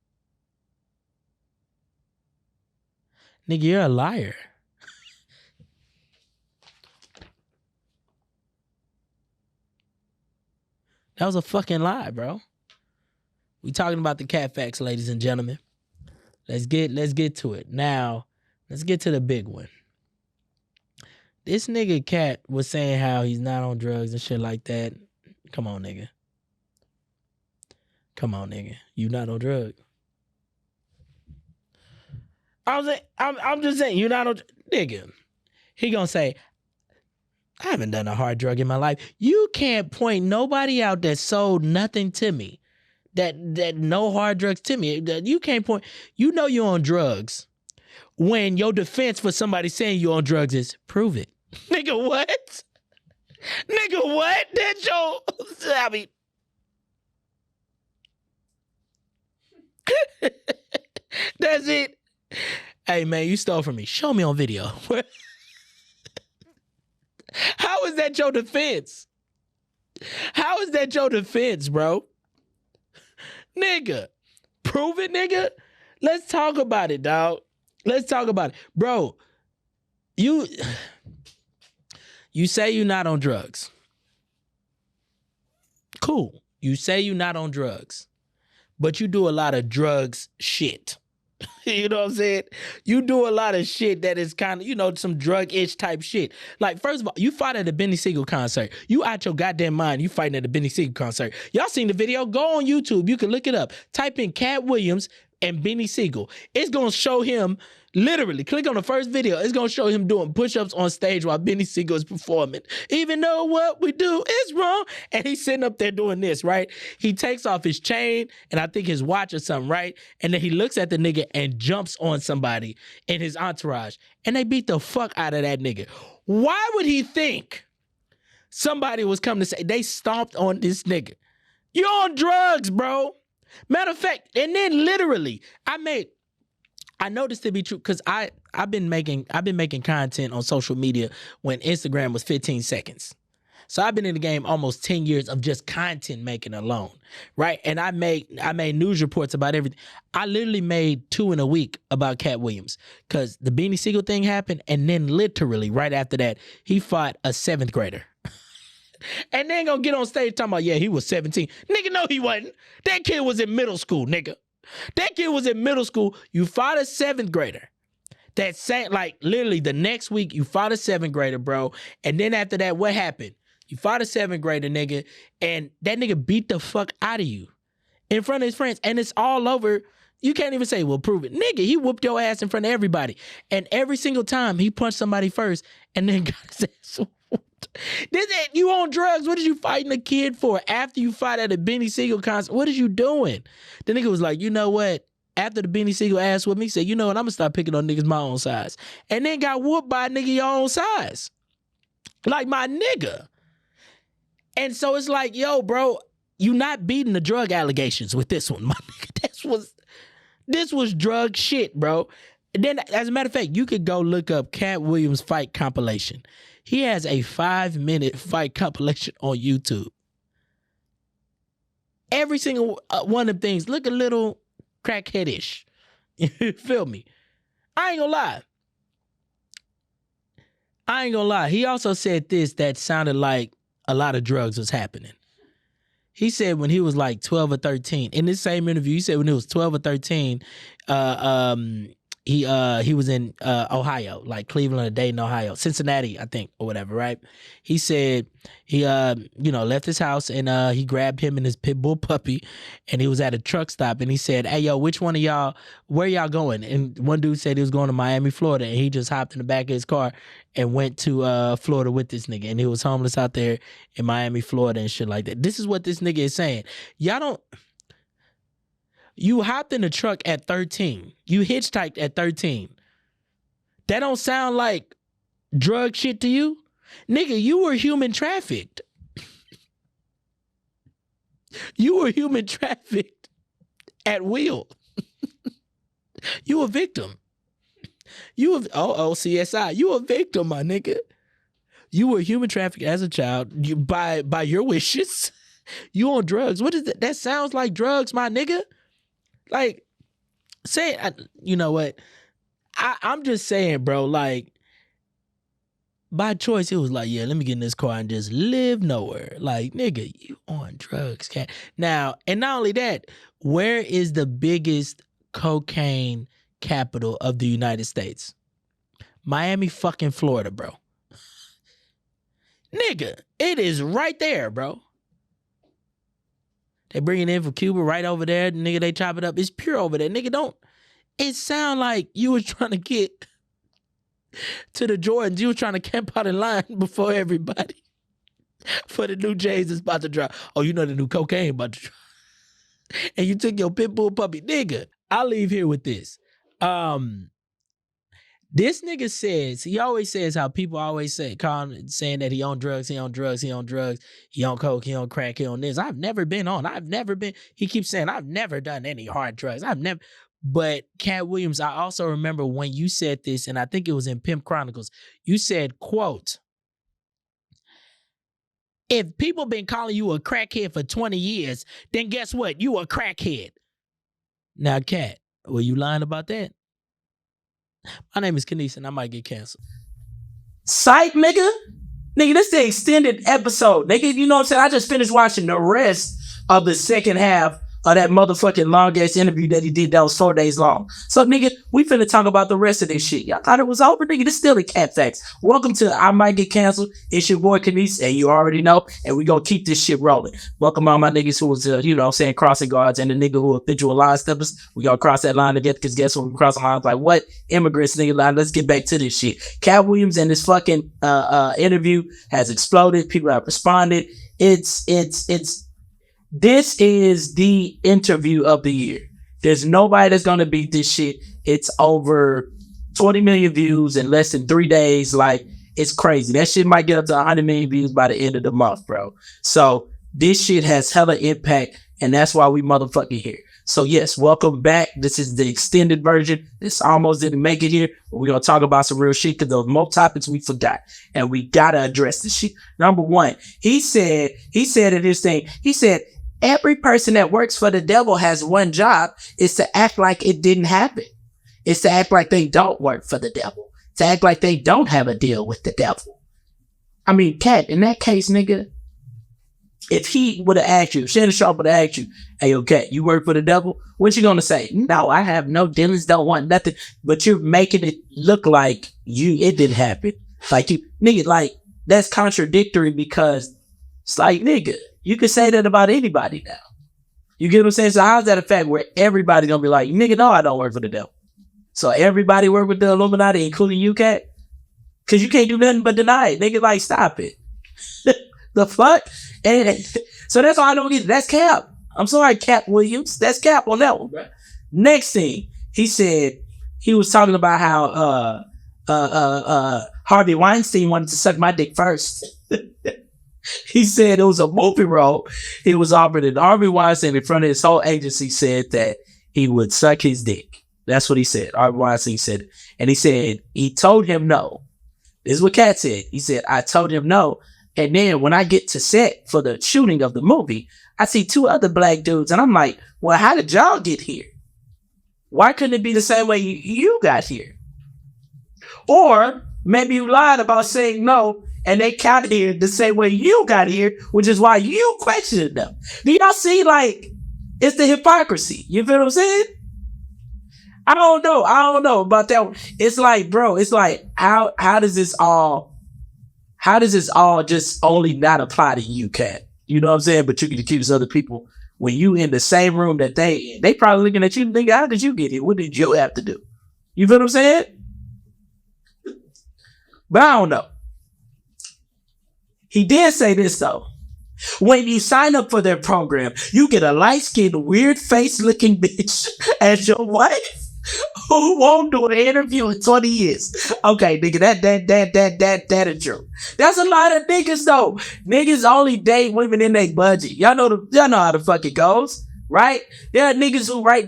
Nigga, you're a liar. That was a fucking lie, bro. We talking about the KattFax, ladies and gentlemen. Let's get to it. Now, let's get to the big one. This nigga Katt was saying how he's not on drugs and shit like that. Come on, nigga. You not on drugs. I'm just saying, you not on... Nigga, he gonna say, I haven't done a hard drug in my life. You can't point nobody out that sold nothing to me, that no hard drugs to me. You can't point... You know you're on drugs when your defense for somebody saying you're on drugs is, prove it. Nigga, what? Nigga, what? That's your... I mean... That's it. Hey, man, you stole from me. Show me on video. How is that your defense? How is that your defense, bro? Nigga, prove it, nigga. Let's talk about it, dog. Let's talk about it. Bro, you say you're not on drugs. Cool. You say you're not on drugs, but you do a lot of drugs shit. You know what I'm saying? You do a lot of shit that is kind of, some drug-ish type shit. Like, first of all, you fought at a Benny Siegel concert. You out your goddamn mind, you fighting at a Benny Siegel concert. Y'all seen the video? Go on YouTube. You can look it up. Type in Katt Wiliams and Benny Siegel. It's going to show him, literally, click on the first video. It's going to show him doing push-ups on stage while Benny Siegel is performing. Even though what we do is wrong. And he's sitting up there doing this, right? He takes off his chain and I think his watch or something, right? And then he looks at the nigga and jumps on somebody in his entourage. And they beat the fuck out of that nigga. Why would he think somebody was coming to say, they stomped on this nigga? You're on drugs, bro. Matter of fact, and then literally, I know this to be true because I've been making content on social media when Instagram was 15 seconds. So I've been in the game almost 10 years of just content making alone, right? And I made news reports about everything. I literally made 2 in a week about Katt Wiliams because the Beanie Siegel thing happened, and then literally right after that, he fought a 7th grader. And then gonna get on stage talking about, yeah, he was 17. Nigga, no, he wasn't. That kid was in middle school, nigga. That kid was in middle school. You fought a 7th grader. That same, like, literally the next week, you fought a 7th grader, bro. And then after that, what happened? You fought a 7th grader, nigga, and that nigga beat the fuck out of you in front of his friends. And it's all over You can't even say, well, prove it. Nigga, he whooped your ass in front of everybody. And every single time he punched somebody first and then got his ass whooped. You on drugs? What are you fighting a kid for? After you fight at a Benny Siegel concert, what is you doing? The nigga was like, you know what? After the Benny Siegel ass whooped me, he said, you know what? I'm gonna start picking on niggas my own size. And then got whooped by a nigga your own size. Like my nigga. And so it's like, yo, bro, you not beating the drug allegations with this one, my nigga. This was drug shit, bro. And then, as a matter of fact, you could go look up Katt Wiliams fight compilation. He has a 5-minute fight compilation on YouTube. Every single one of them things look a little crackheadish. You feel me? I ain't gonna lie. He also said this that sounded like a lot of drugs was happening. He said when he was like 12 or 13, in this same interview, he said when he was 12 or 13, he was in Ohio, like Cleveland or Dayton, Ohio, Cincinnati, I think, or whatever, right? He said he left his house and he grabbed him and his pit bull puppy, and he was at a truck stop, and he said, hey, yo, which one of y'all, where y'all going? And one dude said he was going to Miami, Florida, and he just hopped in the back of his car and went to Florida with this nigga, and he was homeless out there in Miami, Florida and shit like that. This is what this nigga is saying. You hopped in the truck at 13. You hitchhiked at 13. That don't sound like drug shit to you? Nigga, you were human trafficked. You were human trafficked at will. You a victim. CSI. You a victim, my nigga. You were human trafficked as a child by your wishes. You on drugs. What is that? That sounds like drugs, my nigga. Like, you know what? I'm just saying, bro, like, by choice, it was like, yeah, let me get in this car and just live nowhere. Like, nigga, you on drugs, cat. Now, and not only that, where is the biggest cocaine capital of the United States? Miami fucking Florida, bro. Nigga, it is right there, bro. They bring it in from Cuba right over there. Nigga, they chop it up. It's pure over there. Nigga, it sound like you was trying to get to the Jordans. You was trying to camp out in line before everybody for the new J's that's about to drop. Oh, you know the new cocaine about to drop. And you took your pit bull puppy. Nigga, I'll leave here with this. This nigga says, he always says how people always say, saying that he on drugs, he on coke, he on crack, he on this. I've never been, he keeps saying, I've never done any hard drugs. But Katt Wiliams, I also remember when you said this, and I think it was in Pimp Chronicles, you said, quote, if people been calling you a crackhead for 20 years, then guess what? You a crackhead. Now, Katt, were you lying about that? My name is Kanisha and I might get canceled. Psych, nigga. Nigga, this is the extended episode. Nigga, you know what I'm saying? I just finished watching the rest of the second half of that motherfucking long-ass interview that he did that was 4 days long. So, nigga, we finna talk about the rest of this shit. Y'all thought it was over? Nigga, this still the KattFax. Welcome to I Might Get Canceled. It's your boy, Kanisha, and you already know, and we gonna keep this shit rolling. Welcome all my niggas who was, crossing guards, and the nigga who are visual line steppers. We gonna cross that line together, because guess what? We cross the lines like, what? Immigrants, nigga, line. Let's get back to this shit. Katt Wiliams and this fucking interview has exploded. People have responded. This is the interview of the year. There's nobody that's gonna beat this shit. It's over 20 million views in less than 3 days. Like, it's crazy. That shit might get up to 100 million views by the end of the month, bro. So this shit has hella impact, and that's why we motherfucking here. So yes, welcome back. This is the extended version. This almost didn't make it here, but we're gonna talk about some real shit because there was more topics we forgot, and we gotta address this shit. Number one, he said in his thing, he said, every person that works for the devil has one job, is to act like it didn't happen. It's to act like they don't work for the devil. To act like they don't have a deal with the devil. I mean, Katt, in that case, nigga, if he would have asked you, if Shannon Sharpe would have asked you, hey, yo, Katt, you work for the devil? What you gonna say? No, I have no dealings, don't want nothing. But you're making it look like it didn't happen. Like nigga, like, that's contradictory, because it's like, nigga, you can say that about anybody now. You get what I'm saying? So how's that a fact where everybody's gonna be like, nigga, no, I don't work for the devil. So everybody work with the Illuminati, including you, Kat? Because you can't do nothing but deny it. Nigga, like, stop it. The fuck? And so that's why I don't get it. That's cap. I'm sorry, Katt Wiliams. That's cap on that one, bro. Next thing, he said he was talking about how Harvey Weinstein wanted to suck my dick first. He said it was a movie role he was offered, and Harvey Weinstein in front of his whole agency said that he would suck his dick. That's what he said. Harvey Weinstein said, and he said he told him no. This is what Katt said. He said, I told him no. And then when I get to set for the shooting of the movie, I see 2 other black dudes, and I'm like, well, how did y'all get here? Why couldn't it be the same way you got here? Or maybe you lied about saying no, and they got here the same way you got here, which is why you questioned them. Do y'all see, like, it's the hypocrisy? You feel what I'm saying? I don't know about that one. It's like, bro, it's like, how does this all just only not apply to you, Katt? You know what I'm saying? But you can accuse other people when you in the same room that they probably looking at you and think, how did you get here? What did you have to do? You feel what I'm saying? But I don't know. He did say this though. When you sign up for their program, you get a light-skinned, weird-face-looking bitch as your wife who won't do an interview in 20 years. Okay, nigga, that is true. That's a lot of niggas though. Niggas only date women in their budget. Y'all know how the fuck it goes, right? There are niggas who right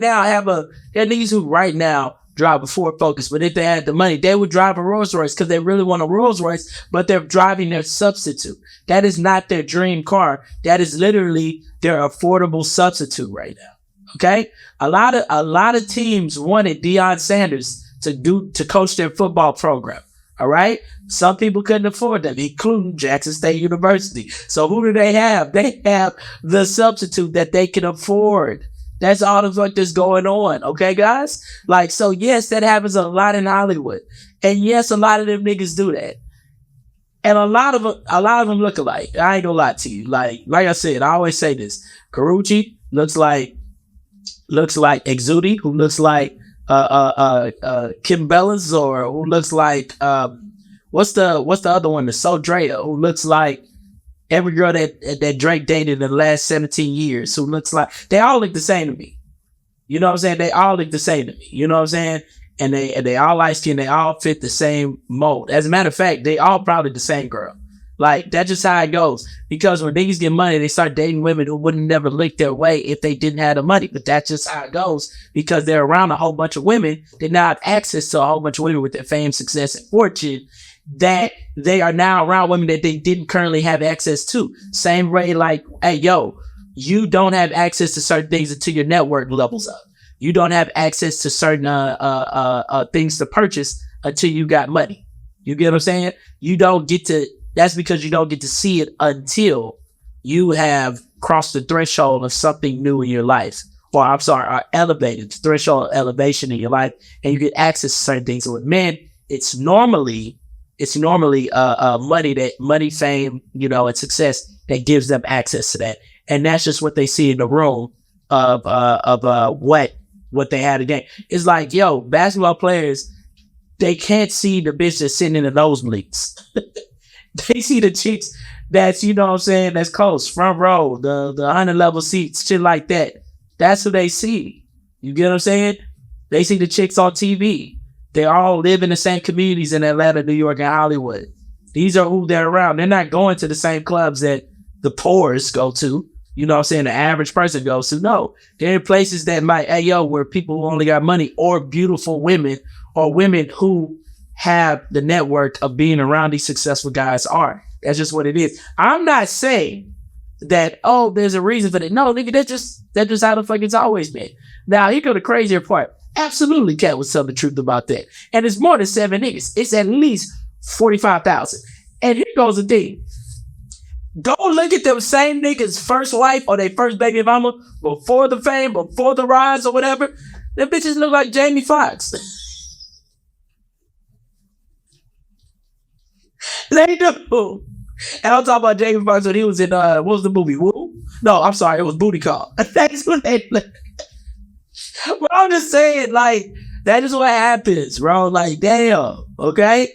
now drive a Ford Focus, but if they had the money, they would drive a Rolls Royce because they really want a Rolls Royce, but they're driving their substitute. That is not their dream car. That is literally their affordable substitute right now. Okay? A lot of teams wanted Deion Sanders to coach their football program. All right? Some people couldn't afford them, including Jackson State University. So who do they have? They have the substitute that they can afford. That's all the fuck that's going on. Okay, guys? Like, so yes, that happens a lot in Hollywood. And yes, a lot of them niggas do that. And a lot of them look alike. I ain't gonna lie to you. Like I said, I always say this. Karuchi looks like Exudi, who looks like Kim Bellas, or who looks like what's the other one? The Sodrea, who looks like every girl that Drake dated in the last 17 years, who looks like, they all look the same to me. You know what I'm saying? They all look the same to me. You know what I'm saying? And they all light skin, they all fit the same mold. As a matter of fact, they all probably the same girl. Like, that's just how it goes. Because when niggas get money, they start dating women who wouldn't never lick their way if they didn't have the money. But that's just how it goes. Because they're around a whole bunch of women. They now have access to a whole bunch of women with their fame, success, and fortune, that they are now around women that they didn't currently have access to. Same way, like, hey, yo, you don't have access to certain things until your network levels up. You don't have access to certain things to purchase until you got money. You get what I'm saying? That's because you don't get to see it until you have crossed the threshold of something new in your life. Or are elevated, the threshold of elevation in your life, and you get access to certain things. So with men, it's normally money, fame, and success that gives them access to that. And that's just what they see in the room of what they had today. It's like, yo, basketball players, they can't see the bitch that's sitting in the nosebleeds. They see the chicks that's, that's close, front row, the 100 level seats, shit like that. That's who they see. You get what I'm saying? They see the chicks on TV. They all live in the same communities in Atlanta, New York, and Hollywood. These are who they're around. They're not going to the same clubs that the poorest go to. You know what I'm saying? The average person goes to. No, they're in places that where people who only got money, or beautiful women, or women who have the network of being around these successful guys are. That's just what it is. I'm not saying that, there's a reason for that. No, nigga, that's just how the fuck it's always been. Now, here go the crazier part. Absolutely, Katt was telling the truth about that. And it's more than 7 niggas. It's at least 45,000. And here goes the thing. Go look at them same niggas' first wife or their first baby mama before the fame, before the rise or whatever. Them bitches look like Jamie Foxx. They do. And I'm talking about Jamie Foxx when he was in, what was the movie? Woo? No, I'm sorry, it was booty call. That's what they. But I'm just saying, like, that is what happens, bro. Like, damn, okay.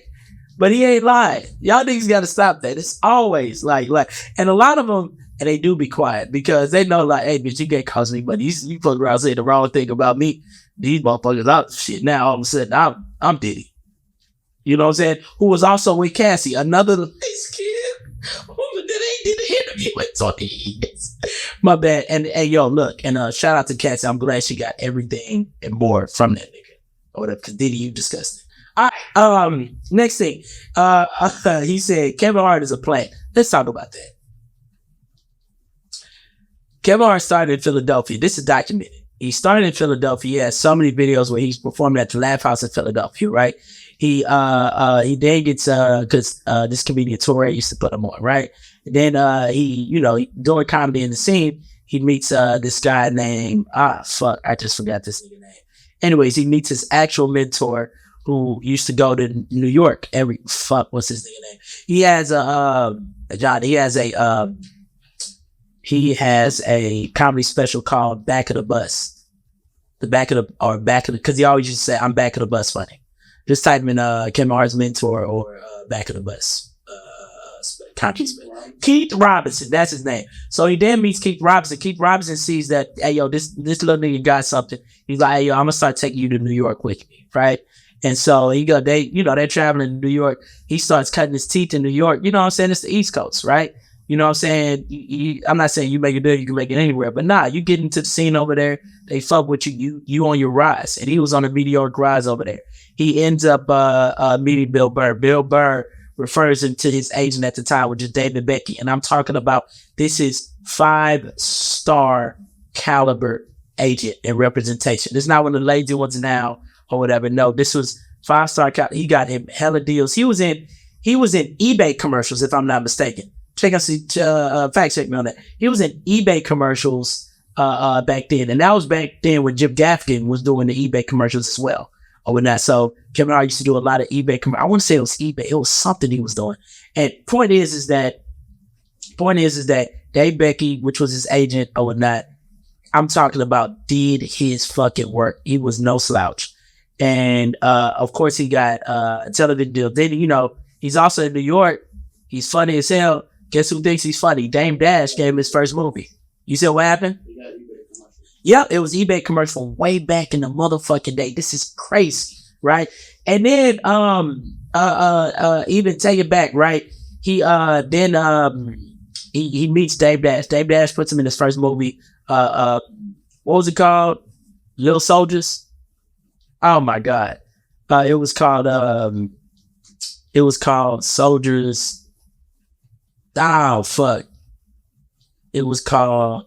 But he ain't lying. Y'all niggas gotta stop that. It's always like, and a lot of them, and they do be quiet because they know, like, hey, bitch, you can't cause me, but you fuck around saying the wrong thing about me. These motherfuckers out shit. Now all of a sudden, I'm Diddy. You know what I'm saying? Who was also with Cassie, another nice kid. They did an interview with Tony. My bad. And hey, yo, look, and shout out to Cassie. I'm glad she got everything and more from that nigga. Or whatever, because Diddy, you disgusting. All right. Next thing. He said Kevin Hart is a plant. Let's talk about that. Kevin Hart started in Philadelphia. This is documented. He started in Philadelphia. He has so many videos where he's performing at the Laugh House in Philadelphia, right? He then gets, cause, this comedian Torre used to put him on, right? And then, he doing comedy in the scene, he meets, this guy named, I just forgot this nigga name. Anyways, he meets his actual mentor who used to go to New York what's his nigga name? He has he has a comedy special called Back of the Bus. Cause he always used to say, I'm back of the bus funny. Just type in Kevin Hart's mentor or Back of the Bus. Keith Robinson, that's his name. So he then meets Keith Robinson. Keith Robinson sees that, hey, yo, this little nigga got something. He's like, hey, yo, I'm gonna start taking you to New York with me, right? And so they're traveling to New York. He starts cutting his teeth in New York. You know what I'm saying? It's the East Coast, right? You know what I'm saying? I'm not saying you make it there, you can make it anywhere, but nah, you get into the scene over there, they fuck with you on your rise. And he was on a meteoric rise over there. He ends up meeting Bill Burr. Bill Burr refers him to his agent at the time, which is David Becky. And I'm talking about, this is 5-star caliber agent and representation. This is not one of the lazy ones now or whatever. No, this was 5-star caliber. He got him hella deals. He was in eBay commercials, if I'm not mistaken. Fact check me on that. He was in eBay commercials back then, and that was back then when Jim Gaffigan was doing the eBay commercials as well. Or not. So Kevin Hart used to do a lot of eBay commercials. I wouldn't say it was eBay; it was something he was doing. And point is that Dave Becky, which was his agent or whatnot, I'm talking about, did his fucking work. He was no slouch, and of course he got a television deal. Then he's also in New York. He's funny as hell. Guess who thinks he's funny? Dame Dash gave him his first movie. You said what happened? Yep, it was eBay commercial way back in the motherfucking day. This is crazy, right? And then even take it back, right? He meets Dame Dash. Dame Dash puts him in his first movie. What was it called? Little Soldiers. Oh my God. It was called Soldiers. Oh fuck. It was called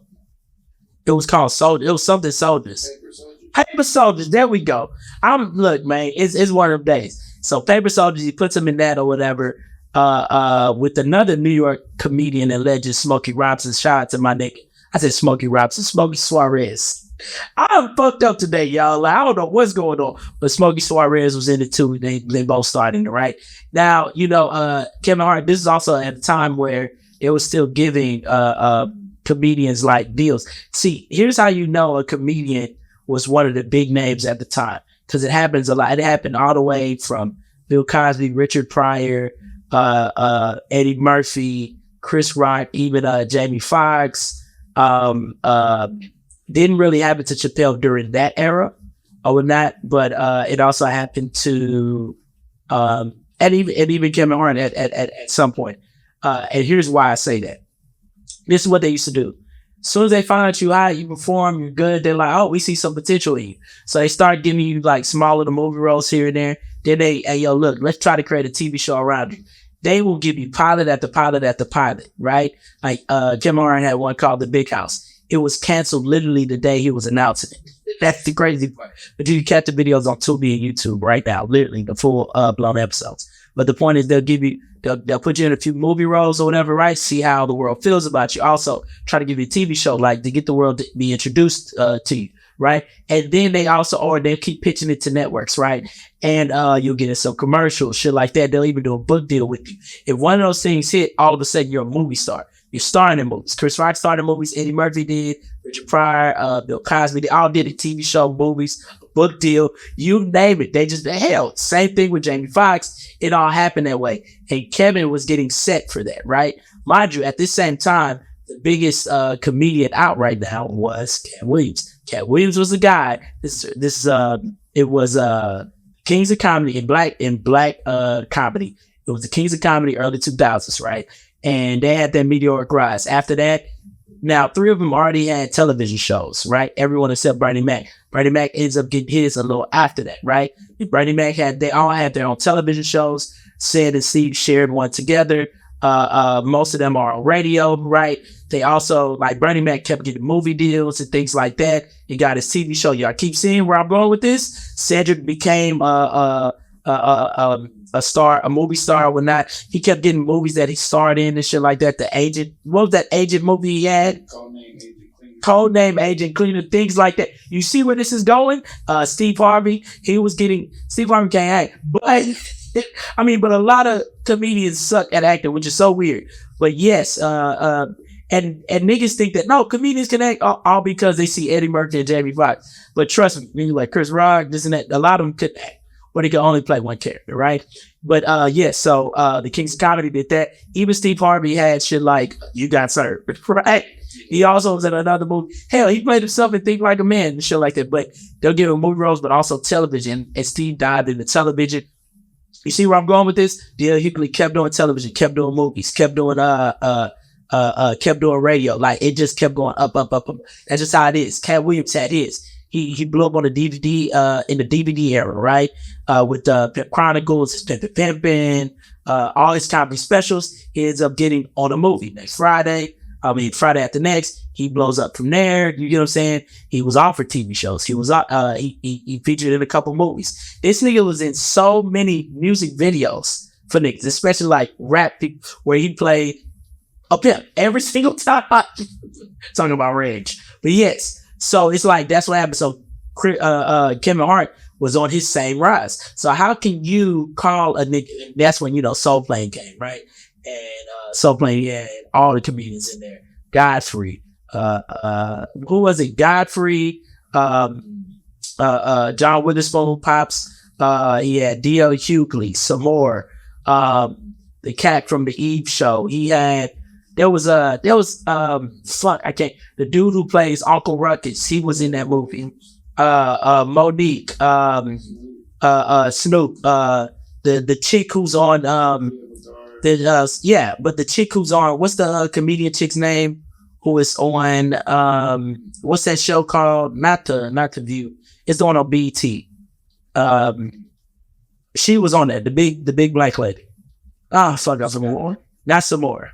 Soldiers. It was something Soldiers. Paper Soldiers. There we go. Look, man, it's one of them days. So Paper Soldiers, he puts him in that or whatever. With another New York comedian and legend, Smokey Robinson. Shout out to my nigga. I said Smokey Robinson, Smokey Suarez. I'm fucked up today, y'all. Like, I don't know what's going on, but Smokey Suarez was in it too. They both started in it, right? Now, Kevin Hart, this is also at a time where it was still giving comedians like deals. See, here's how you know a comedian was one of the big names at the time, because it happens a lot. It happened all the way from Bill Cosby, Richard Pryor, Eddie Murphy, Chris Rock, even Jamie Foxx. Didn't really happen to Chappelle during that era or not, but it also happened to and even Kevin Hart at some point. And here's why I say that. This is what they used to do. As soon as they find out you hot, you perform, you're good, they're like, oh, we see some potential in you. So they start giving you like small little movie roles here and there. Then hey, yo, look, let's try to create a TV show around you. They will give you pilot after pilot after pilot, right? Like Kevin Hart had one called The Big House. It was canceled literally the day he was announcing it. That's the crazy part. But you can catch the videos on Tubi and YouTube right now, literally the full blown episodes. But the point is they'll put you in a few movie roles or whatever, right? See how the world feels about you. Also try to give you a TV show, like to get the world to be introduced to you, right? And then they'll keep pitching it to networks, right? And you'll get some commercials, shit like that. They'll even do a book deal with you. If one of those things hit, all of a sudden you're a movie star. You're starring in movies. Chris Rock starred in movies. Eddie Murphy did. Richard Pryor, Bill Cosby. They all did it. TV show, movies, book deal. You name it. Hell, same thing with Jamie Foxx. It all happened that way. And Kevin was getting set for that, right? Mind you, at this same time, the biggest comedian out right now was Katt Williams. Katt Williams was the guy. It was Kings of Comedy in black comedy. It was the Kings of Comedy early 2000s, right? And they had that meteoric rise. After that, now 3 of them already had television shows, right? Everyone except Bernie Mac. Bernie Mac ends up getting his a little after that, right? Bernie Mac they all had their own television shows. Sid and Steve shared one together. Most of them are on radio, right? They also, like Bernie Mac kept getting movie deals and things like that. He got his TV show. Y'all keep seeing where I'm going with this? Cedric became a star, a movie star or whatnot. He kept getting movies that he starred in and shit like that. The Agent, what was that Agent movie he had? Codename Agent Cleaner, things like that. You see where this is going? Steve Harvey can't act, but but a lot of comedians suck at acting, which is so weird. But yes, and niggas think that no, comedians can act all because they see Eddie Murphy and Jamie Foxx. But trust me, like Chris Rock, this and that, a lot of them could act, but he could only play one character, right? But so the Kings of Comedy did that. Even Steve Harvey had shit like You Got Served, right? He also was in another movie. Hell, he played himself in Think Like a Man and shit like that. But they'll give him movie roles, but also television. And Steve dived into television. You see where I'm going with this? D.L. Hughley kept doing television, kept doing movies, kept doing radio. Like it just kept going up. That's just how it is. Katt Williams had his. He blew up on the DVD in the DVD era, right? With Pimp Chronicles, Pimpin', all his comedy specials. He ends up getting on a movie Friday after next. He blows up from there. You get what I'm saying? He was offered TV shows. He was he featured in a couple movies. This nigga was in so many music videos for niggas, especially like rap people, where he played a pimp every single time. Talking about Reg. But yes. So it's like, that's what happened. So Kevin Hart was on his same rise. So how can you call a nigga? That's when, Soul Plane came, right? And Soul Plane, had all the comedians in there. Godfrey. Who was it? Godfrey. John Witherspoon, Pops. He had D.L. Hughley, some more. The cat from the Eve show. He had, the dude who plays Uncle Ruckus, he was in that movie. Monique, Snoop, the chick who's on, but the chick who's on, what's the comedian chick's name who is on, what's that show called? Not the View. It's on BT. She was on that, the big black lady. Some more. Not some more.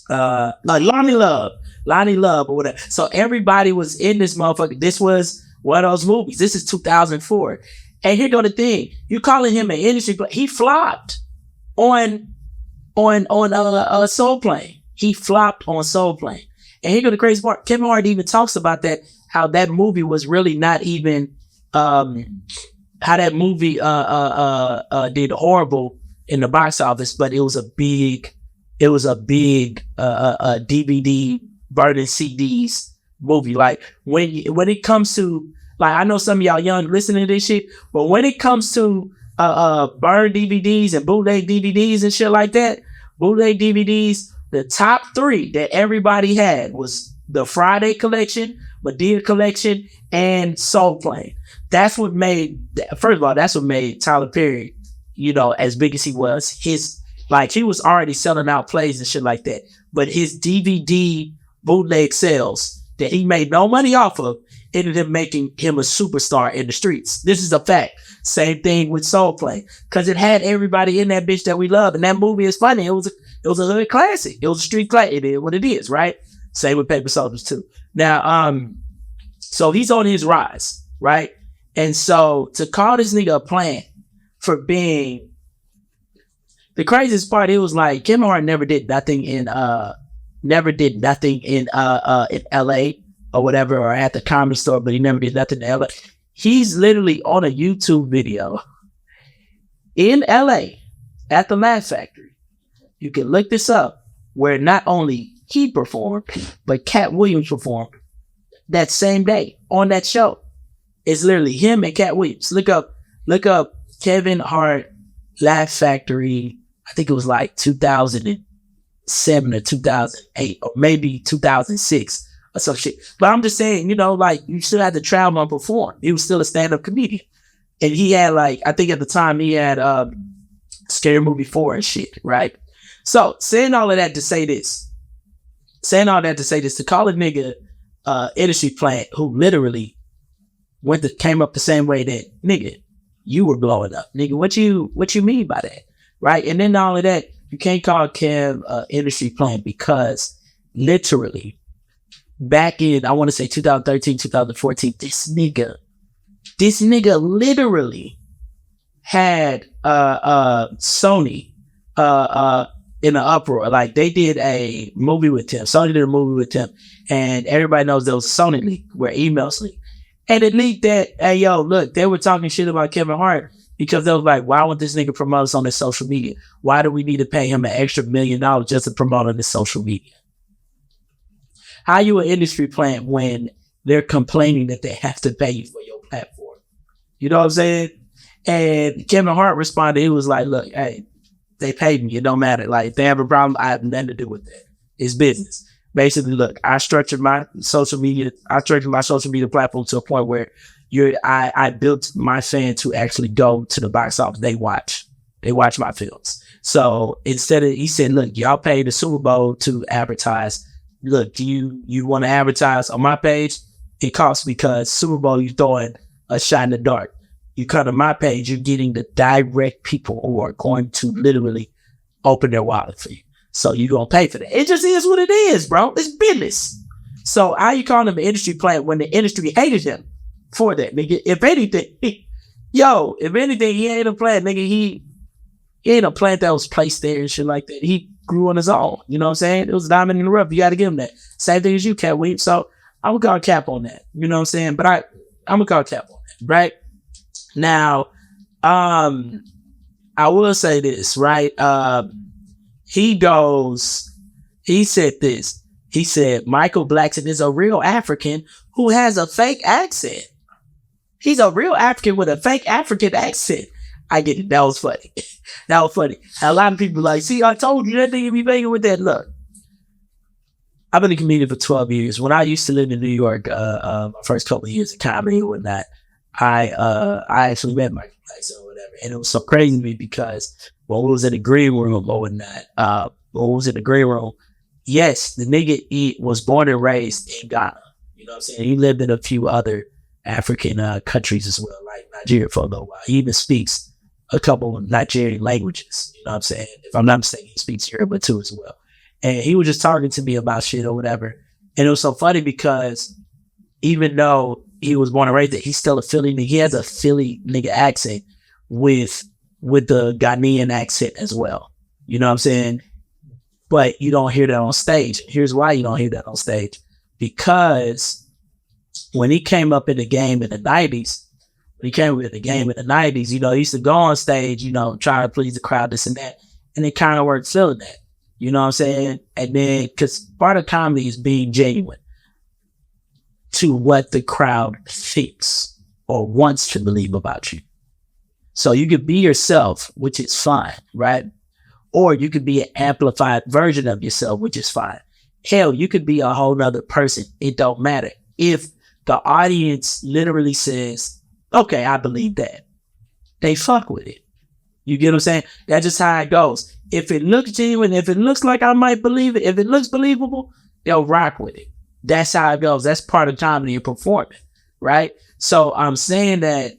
Like Lonnie Love or whatever. So everybody was in this motherfucker. This was one of those movies. This is 2004. And here go the thing. You calling him an industry, but he flopped on Soul Plane. He flopped on Soul Plane. And here go the crazy part. Kevin Hart even talks about that, how that movie was really not even how that movie did horrible in the box office, but it was a big DVD burning CDs movie. Like when it comes to, like, I know some of y'all young listening to this shit, but when it comes to burn DVDs and bootleg DVDs and shit like that, bootleg DVDs, the top 3 that everybody had was the Friday collection, Madea collection, and Soul Plane. That's what made Tyler Perry, as big as he was. He was already selling out plays and shit like that. But his DVD bootleg sales that he made no money off of ended up making him a superstar in the streets. This is a fact. Same thing with Soul Plane. Because it had everybody in that bitch that we love. And that movie is funny. It was a hood classic. It was a street classic. It is what it is, right? Same with Paper Soldiers too. Now, so he's on his rise, right? And so to call this nigga a plant for being, the craziest part, it was like Kevin Hart never did nothing in LA or whatever, or at the Comedy Store, but he never did nothing in LA. He's literally on a YouTube video in LA at the Laugh Factory. You can look this up, where not only he performed, but Katt Wiliams performed that same day on that show. It's literally him and Katt Wiliams. Look up Kevin Hart Laugh Factory. I think it was like 2007 or 2008 or maybe 2006 or some shit. But I'm just saying, like, you still had to travel and perform. He was still a stand-up comedian. And he had, like, I think at the time he had Scary Movie 4 and shit, right? So, saying all of that to say this, to call a nigga industry plant who literally came up the same way that, nigga, you were blowing up. Nigga, what you mean by that? Right? And then all of that, you can't call Kev industry plant because literally back in, I want to say 2013, 2014, this nigga literally had Sony in an uproar. Like, they did a movie with him. Sony did a movie with him, and everybody knows there was a Sony leak where emails leaked. And it leaked that, hey, yo, look, they were talking shit about Kevin Hart because they was like, why would this nigga promote us on his social media? Why do we need to pay him an extra $1 million just to promote on his social media? How you an industry plant when they're complaining that they have to pay you for your platform? You know what I'm saying? And Kevin Hart responded, he was like, look, hey, they paid me. It don't matter. Like, if they have a problem, I have nothing to do with that. It's business. Basically, look, I structured my social media platform to a point where I built my fans to actually go to the box office. They watch my films. So instead of, he said, look, y'all pay the Super Bowl to advertise. Look, do you want to advertise on my page? It costs because Super Bowl, you're throwing a shot in the dark. You come to my page, you're getting the direct people who are going to literally open their wallet for you. So you're going to pay for that. It just is what it is, bro. It's business. So how you calling him an industry plant when the industry hated him for that, nigga? If anything, he ain't a plant, nigga. He ain't a plant that was placed there and shit like that. He grew on his own. You know what I'm saying? It was a diamond in the rough. You got to give him that. Same thing as you, Katt Wiliams. So I'm going to call Cap on that. You know what I'm saying? But I'm going to call Cap on that, right? Now, I will say this, right? He said this. He said, Michael Blackson is a real African who has a fake accent. He's a real African with a fake African accent. I get it. That was funny. A lot of people like, see, I told you that nigga be banging with that. Look, I've been a comedian for 12 years. When I used to live in New York, my first couple of years of comedy and whatnot, I actually met Michael Blackson or whatever. And it was so crazy to me because when we was in the green room or whatnot, yes, the nigga, he was born and raised in Ghana. You know what I'm saying? He lived in a few other African countries as well, like Nigeria for a little while. He even speaks a couple of Nigerian languages. You know what I'm saying? If I'm not mistaken, he speaks Yoruba too as well. And he was just talking to me about shit or whatever. And it was so funny because even though he was born and raised there, he's still a Philly nigga. He has a Philly nigga accent with the Ghanaian accent as well. You know what I'm saying? But you don't hear that on stage. Here's why you don't hear that on stage. Because when he came up in the game in the 90s, you know, he used to go on stage, you know, try to please the crowd, this and that. And it kind of worked feeling that. You know what I'm saying? And then, because part of comedy is being genuine to what the crowd thinks or wants to believe about you. So you could be yourself, which is fine, right? Or you could be an amplified version of yourself, which is fine. Hell, you could be a whole nother person. It don't matter. If the audience literally says, okay, I believe that, they fuck with it. You get what I'm saying? That's just how it goes. If it looks genuine, if it looks like I might believe it, if it looks believable, they'll rock with it. That's how it goes. That's part of comedy and performing, right? So I'm saying that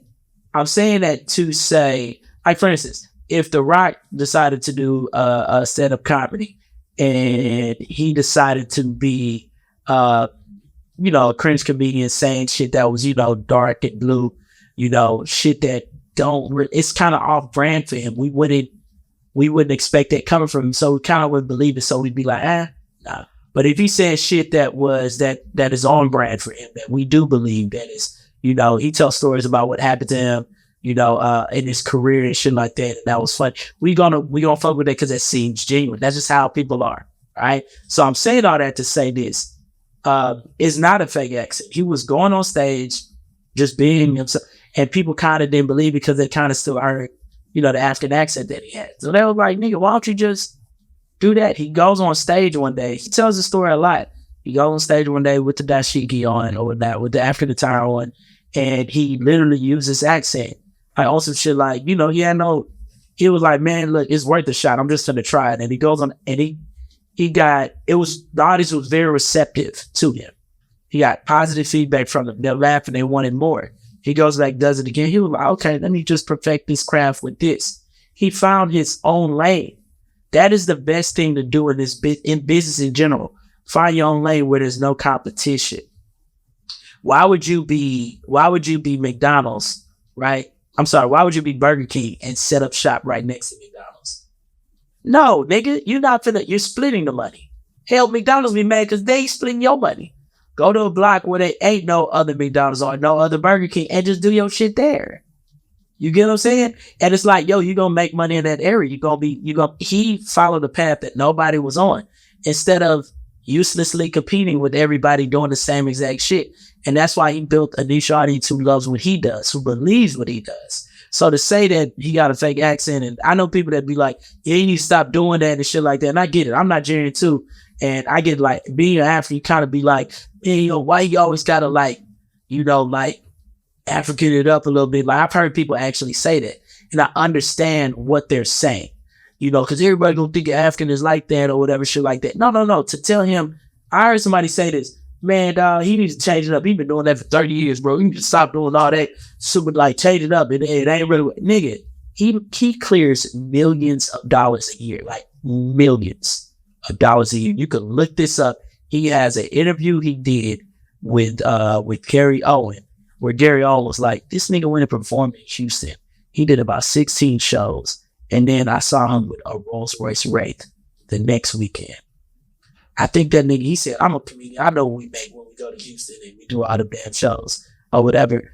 to say, like, for instance, if The Rock decided to do a stand-up comedy and he decided to be, a cringe comedian saying shit that was, dark and blue, shit that it's kind of off brand for him. We wouldn't expect that coming from him. So we kind of wouldn't believe it. So we'd be like, nah. But if he said shit that is on brand for him, that we do believe, that is, he tells stories about what happened to him, in his career and shit like that. And that was fun. We gonna fuck with that because that seems genuine. That's just how people are. right? So I'm saying all that to say this. It's not a fake accent. He was going on stage, just being himself, and people kind of didn't believe because they kind of still heard, the African accent that he had. So they were like, nigga, why don't you just do that? He goes on stage one day. He tells the story a lot. He goes on stage one day with the dashiki on or with the African attire on, and he literally used his accent. Like on some shit like, he was like, man, look, it's worth a shot. I'm just gonna try it. And he goes on and the audience was very receptive to him. He got positive feedback from them. They're laughing, they wanted more. He goes back, does it again. He was like, okay, let me just perfect this craft with this. He found his own lane. That is the best thing to do in business in general. Find your own lane where there's no competition. Why would you be McDonald's, right? I'm sorry, why would you be Burger King and set up shop right next to McDonald's? No, nigga, you're splitting the money. Hell, McDonald's be mad because they splitting your money. Go to a block where there ain't no other McDonald's or no other Burger King and just do your shit there. You get what I'm saying? And it's like, yo, you're going to make money in that area. He followed the path that nobody was on instead of uselessly competing with everybody doing the same exact shit. And that's why he built a niche audience who loves what he does, who believes what he does. So to say that he got a fake accent, and I know people that be like, yeah, you need to stop doing that and shit like that. And I get it. I'm Nigerian too. And I get like being an African, you kind of be like, man, why you always gotta African it up a little bit. Like I've heard people actually say that, and I understand what they're saying, because everybody gonna think African is like that or whatever shit like that. No. To tell him, I heard somebody say this, man, dog, he needs to change it up. He been doing that for 30 years, bro. You need to stop doing all that. Super change it up. It ain't really, nigga. He clears millions of dollars a year, like millions of dollars a year. You can look this up. He has an interview he did with Gary Owen, where Gary Owen was like, this nigga went and performed in Houston. He did about 16 shows. And then I saw him with a Rolls Royce Wraith the next weekend. I think that nigga, he said, I'm a comedian. I know what we make when we go to Houston and we do all the damn shows or whatever.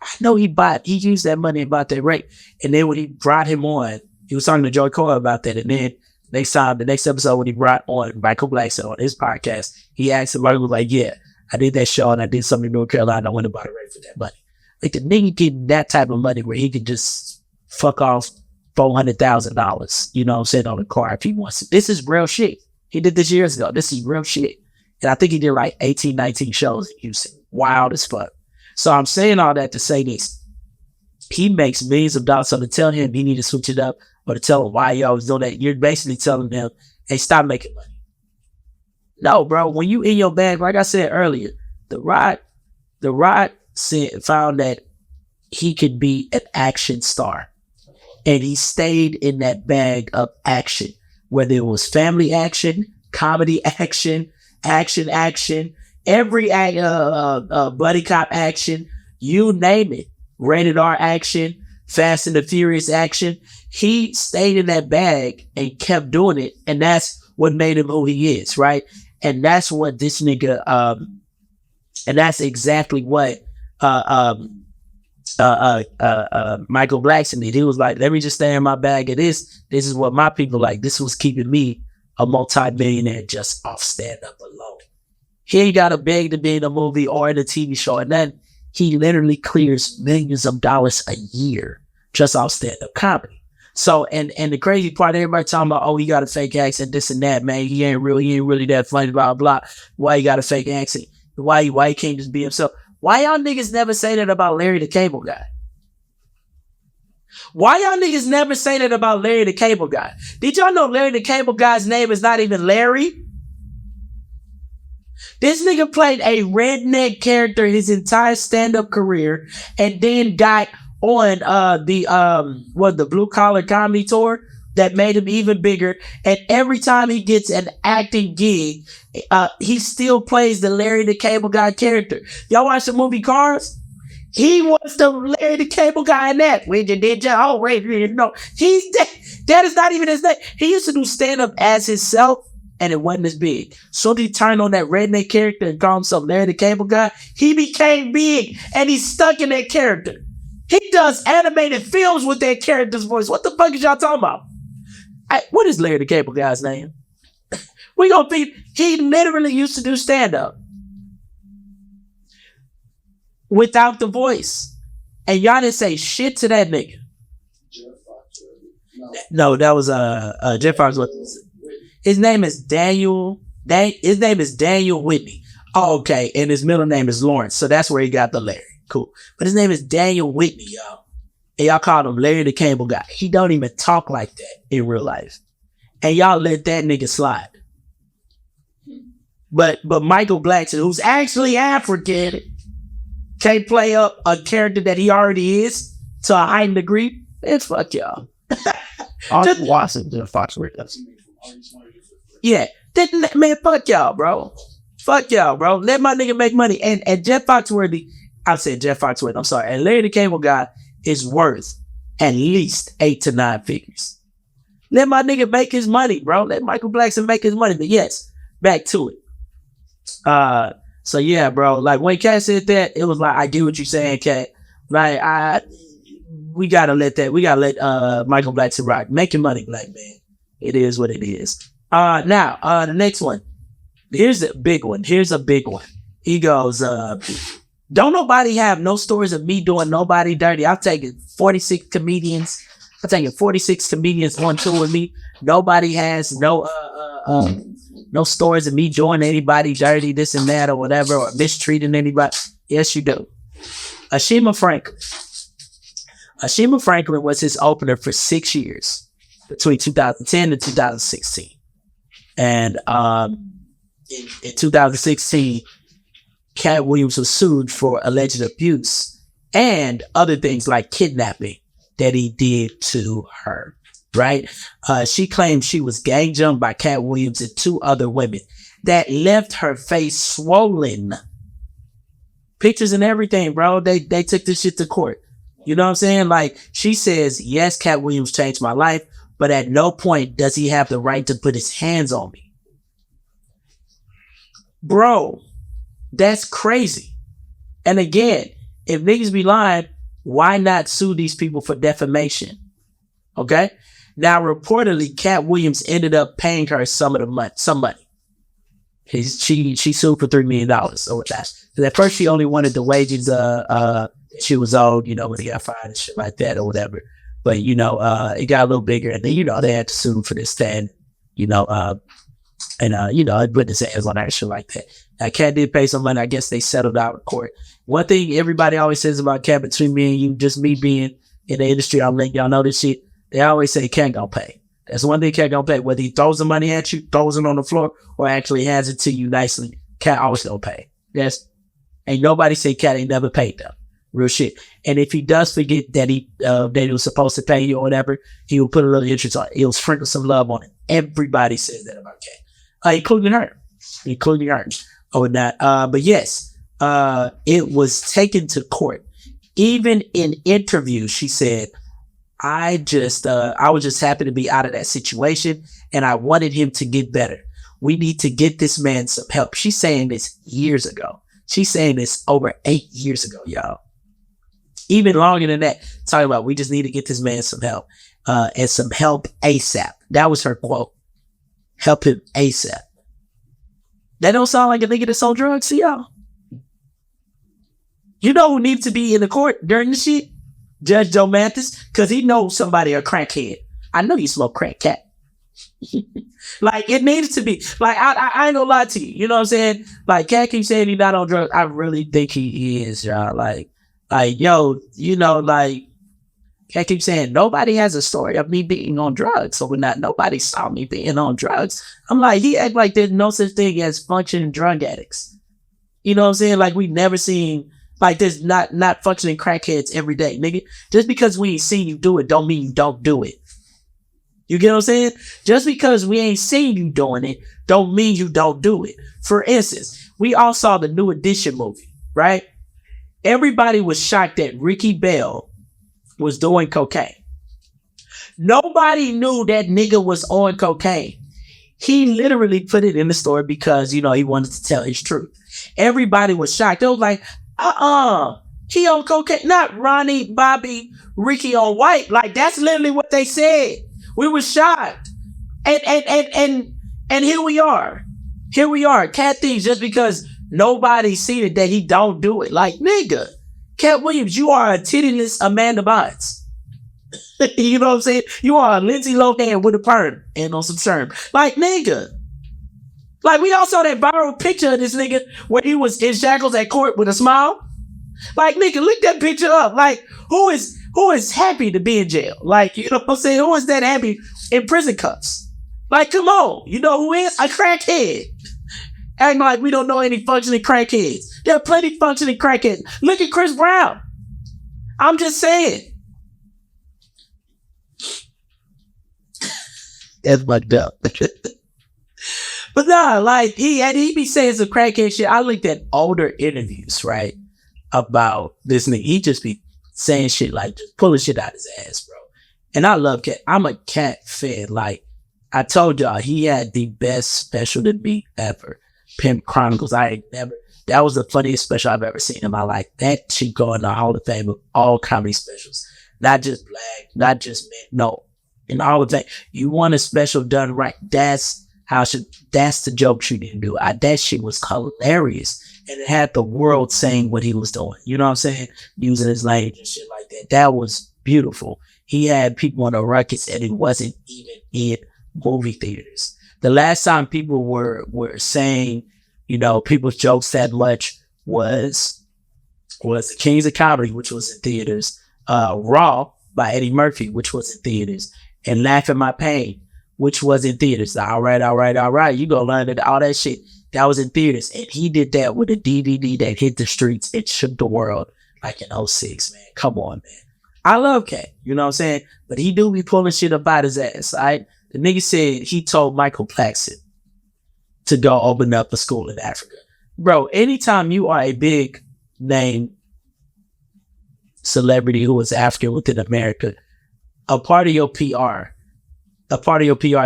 I know he used that money and bought that Wraith. And then when he brought him on, he was talking to Joy Cole about that. And then the next episode when he brought on Michael Blackson on his podcast, he asked him, he was like, yeah, I did that show and I did something in North Carolina. I went and bought a Wraith for that money. Like the nigga getting that type of money where he could just fuck off $400,000, on a car if he wants to. This is real shit. He did this years ago. This is real shit. And I think he did 18, 19 shows in Houston. Wild as fuck. So I'm saying all that to say this. He makes millions of dollars. So to tell him he need to switch it up or to tell him why he always doing that, you're basically telling them, hey, stop making money. No, bro. When you in your bag, like I said earlier, the Rod found that he could be an action star. And he stayed in that bag of action, whether it was family action, comedy action, every buddy cop action, you name it, rated R action, Fast and the Furious action. He stayed in that bag and kept doing it, and that's what made him who he is, right? And that's what this nigga, and that's exactly what Michael Blackson did. He was like, let me just stay in my bag of this. This is what my people like. This was keeping me a multi-millionaire just off stand-up alone. He ain't got to beg to be in a movie or in a TV show. And then he literally clears millions of dollars a year just off stand-up comedy. So, and the crazy part, everybody talking about, oh, he got a fake accent, this and that, man. He ain't really that funny, blah, blah. Why he got a fake accent? Why he can't just be himself? Why y'all niggas never say that about Larry the Cable Guy? Why y'all niggas never say that about Larry the Cable Guy? Did y'all know Larry the Cable Guy's name is not even Larry? This nigga played a redneck character his entire stand-up career and then got on the Blue Collar Comedy Tour that made him even bigger. And every time he gets an acting gig, he still plays the Larry the Cable Guy character. Y'all watch the movie Cars? He was the Larry the Cable Guy in that. When you did your whole race, no, that is not even his name. He used to do stand-up as himself, and it wasn't as big. So he turned on that redneck character and called himself Larry the Cable Guy. He became big, and he's stuck in that character. He does animated films with that character's voice. What the fuck is y'all talking about? What is Larry the Cable Guy's name? We gonna be. He literally used to do stand up without the voice, and y'all didn't say shit to that nigga. No, that was Jeff Foxworthy. His name is Daniel. His name is Daniel Whitney. Oh, okay, and his middle name is Lawrence, so that's where he got the Larry. Cool, but his name is Daniel Whitney, y'all. And y'all called him Larry the Cable Guy. He don't even talk like that in real life, and y'all let that nigga slide. But Michael Blackson, who's actually African, can't play up a character that he already is to a heightened degree. It's fuck y'all. Washington Foxworthy. Yeah, man, fuck y'all, bro. Fuck y'all, bro. Let my nigga make money. And Jeff Foxworthy, I said Jeff Foxworthy, I'm sorry. And Larry the Cable Guy is worth at least 8 to 9 figures. Let my nigga make his money, bro. Let Michael Blackson make his money. But yes, back to it. So yeah, bro. Like when Katt said that, it was like, I get what you're saying, Katt. Like we gotta let Michael Blackson rock. Make your money, black man. It is what it is. Now, the next one. Here's a big one. He goes, don't nobody have no stories of me doing nobody dirty. I've taken 46 comedians on tour with me. Nobody has no stories of me doing anybody dirty, this and that or whatever, or mistreating anybody. Yes, you do. Ashima Franklin was his opener for 6 years, between 2010 and 2016. And in 2016, Katt Wiliams was sued for alleged abuse and other things like kidnapping that he did to her, right? She claimed she was gang jumped by Katt Wiliams and 2 other women that left her face swollen. Pictures and everything, bro. They took this shit to court. You know what I'm saying? Like, she says, yes, Katt Wiliams changed my life, but at no point does he have the right to put his hands on me. Bro, that's crazy. And again, if niggas be lying, why not sue these people for defamation? Okay? Now, reportedly, Katt Wiliams ended up paying her some money. She sued for $3 million over that. Because at first she only wanted the wages she was owed, when he got fired and shit like that or whatever. But, it got a little bigger, and then, they had to sue for this stand, it put his hands on that shit like that. Now, Katt did pay some money. I guess they settled out in court. One thing everybody always says about Katt, between me and you, just me being in the industry, I'm letting y'all know this shit. They always say Katt gonna pay. That's one thing Katt gonna pay. Whether he throws the money at you, throws it on the floor, or actually hands it to you nicely, Katt always gonna pay. Yes. Ain't nobody say Katt ain't never paid them. Real shit. And if he does forget that he was supposed to pay you or whatever, he will put a little interest on it. He'll sprinkle some love on it. Everybody says that about Katt. Including her. Or not. But yes, it was taken to court. Even in interviews, she said, I was just happy to be out of that situation, and I wanted him to get better. We need to get this man some help. She's saying this years ago. She's saying this over 8 years ago, y'all. Even longer than that. Talking about, we just need to get this man some help. And some help ASAP. That was her quote. Help him ASAP. That don't sound like a nigga that's on drugs to y'all. You know who needs to be in the court during the shit? Judge Joe Mathis, because he knows somebody a crackhead. I know you smoke crack, Katt. Like, it needs to be. Like, I ain't gonna lie to you. You know what I'm saying? Like, Katt keeps saying he's not on drugs. I really think he is, y'all. Like, yo, Katt keeps saying, nobody has a story of me being on drugs. So nobody saw me being on drugs. I'm like, he act like there's no such thing as functioning drug addicts. You know what I'm saying? Like, we never seen, like, there's not functioning crackheads every day, nigga. Just because we ain't seen you do it don't mean you don't do it. You get what I'm saying? Just because we ain't seen you doing it don't mean you don't do it. For instance, we all saw the New Edition movie, right? Everybody was shocked that Ricky Bell was doing cocaine. Nobody knew that nigga was on cocaine. He literally put it in the story because, he wanted to tell his truth. Everybody was shocked. They was like, he on cocaine. Not Ronnie, Bobby, Ricky on white. Like, that's literally what they said. We were shocked. And And here we are. Katt thinks just because nobody's seen it that he don't do it. Like, nigga, Katt Wiliams, you are a tittyless Amanda Bynes. You know what I'm saying? You are a Lindsay Lohan with a perm and on some sherm. Like, nigga. Like, we all saw that viral picture of this nigga where he was in shackles at court with a smile. Like, nigga, look that picture up. Like, who is happy to be in jail? Like, you know what I'm saying? Who is that happy in prison cuffs? Like, come on. You know who is? A crackhead. Acting like we don't know any functioning crackheads. There are plenty of functioning crackheads. Look at Chris Brown. I'm just saying. That's fucked up. But nah, like, he be saying some crackhead shit. I looked at older interviews, right, about this nigga. He just be saying shit like, just pulling shit out his ass, bro. And I love Katt. I'm a Katt fan. Like, I told y'all, he had the best special to me ever. Pimp Chronicles. That was the funniest special I've ever seen in my life. That should go in the Hall of Fame of all comedy specials. Not just black, not just men. No. In all of that, you want a special done right. That's the joke you didn't do. That shit was hilarious. And it had the world saying what he was doing. You know what I'm saying? Using his language and shit like that. That was beautiful. He had people on the ruckus and it wasn't even in movie theaters. The last time people were saying, you know, people's jokes that much was The Kings of Comedy, which was in theaters, Raw by Eddie Murphy, which was in theaters, and Laugh at My Pain, which was in theaters. All right. You gonna learn that all that shit that was in theaters. And he did that with a DVD that hit the streets. It shook the world like in 06, man. Come on, man. I love Katt, you know what I'm saying? But he do be pulling shit up out his ass, all right? The nigga said he told Michael Jackson to go open up a school in Africa. Bro, anytime you are a big name celebrity who is African within America, a part of your PR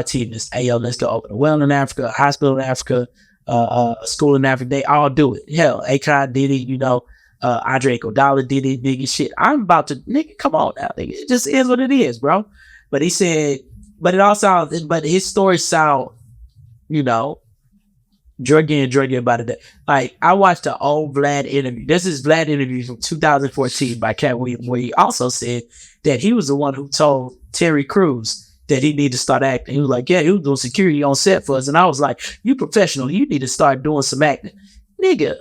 team is, hey, yo, let's go open a well in Africa, a hospital in Africa, a school in Africa. They all do it. Hell, Akon did it, you know, Andre Iguodala did it, nigga, shit. I'm about to, nigga, come on now, nigga. It just is what it is, bro. But he said, but his story sound, you know, druggy about it. Like, I watched the old Vlad interview. This is Vlad interview from 2014 by Katt Wiliams, where he also said that he was the one who told Terry Crews that he needed to start acting. He was like, yeah, he was doing security on set for us. And I was like, you professional, you need to start doing some acting. Nigga,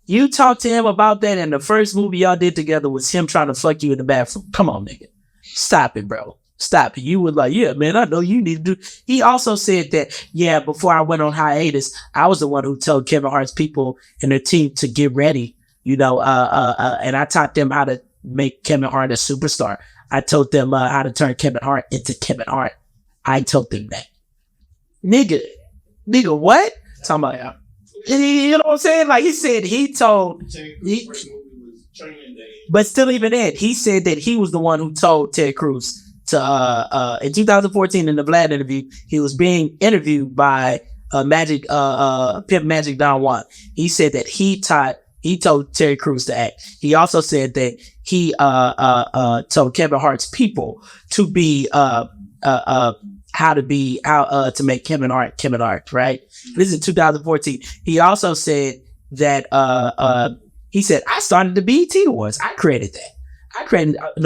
you talked to him about that, and the first movie y'all did together was him trying to fuck you in the bathroom. Come on, nigga. Stop it, bro. Stop it. You were like, yeah, man, I know you need to do. He also said that, yeah, before I went on hiatus, I was the one who told Kevin Hart's people and their team to get ready, you know, and I taught them how to make Kevin Hart a superstar. I told them how to turn Kevin Hart into Kevin Hart. I told them that. Nigga, what? Talking about, you know what I'm saying? Like, he said he told, but still even then, he said that he was the one who told Ted Cruz to, in 2014 in the Vlad interview, he was being interviewed by Pimp Magic Don Juan. He said that he told Terry Crews to act. He also said that he told Kevin Hart's people to be how to make Kevin Hart, right? This is 2014. He also said that he said, I started the BET Awards. I created that.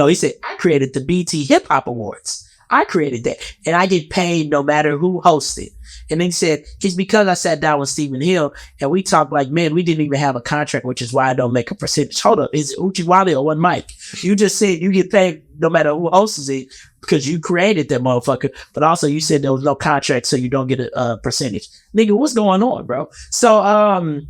He said, I created the BET Hip Hop Awards. I created that. And I get paid no matter who hosts it. And then he said, it's because I sat down with Stephen Hill and we talked like, man, we didn't even have a contract, which is why I don't make a percentage. Hold up. Is it Uchi Wale or one mic? You just said you get paid no matter who hosts it because you created that motherfucker. But also you said there was no contract, so you don't get a percentage. Nigga, what's going on, bro? So, and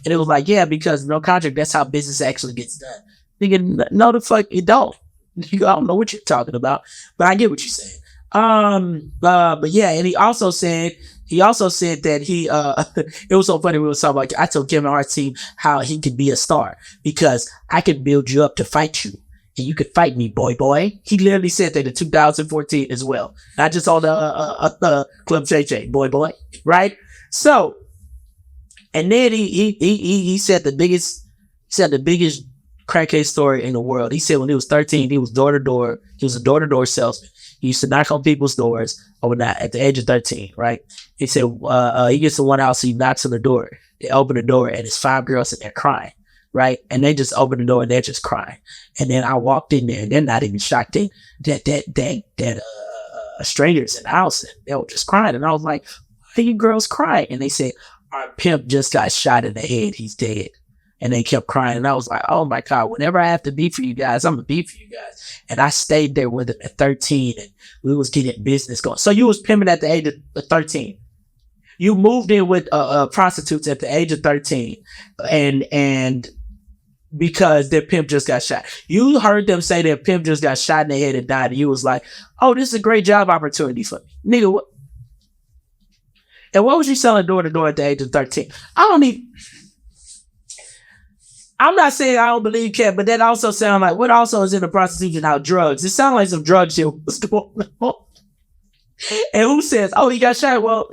it was like, yeah, because no contract, that's how business actually gets done. Nigga, no the fuck it don't. I don't know what you're talking about, but I get what you're saying. But yeah, and he also said that he it was so funny. We were talking about, I told Kevin Hart's team how he could be a star because I could build you up to fight you and you could fight me, boy. He literally said that in 2014 as well, not just on the Club JJ, boy, right? So, and then he said the biggest crackhead story in the world. He said when he was 13, he was door to door. He was a door-to-door salesman. He used to knock on people's doors overnight at the age of 13, right? He said he gets to one house, he knocks on the door. They open the door, and it's 5 girls in there crying, right? And they just open the door, and they're just crying. And then I walked in there, and they're not even shocked that strangers in the house, and they were just crying. And I was like, why are you girls crying? And they said, our pimp just got shot in the head. He's dead. And they kept crying. And I was like, oh my God, whenever I have to be for you guys, I'm going to be for you guys. And I stayed there with him at 13, and we was getting business going. So you was pimping at the age of 13. You moved in with prostitutes at the age of 13 and because their pimp just got shot. You heard them say their pimp just got shot in the head and died. And you was like, oh, this is a great job opportunity for me. Nigga, what? And what was you selling door to door at the age of 13? I'm not saying I don't believe Katt, but that also sounds like, what also is in the prostitution now? Drugs. It sounds like some drug shit was going on. And who says, oh, he got shot? Well,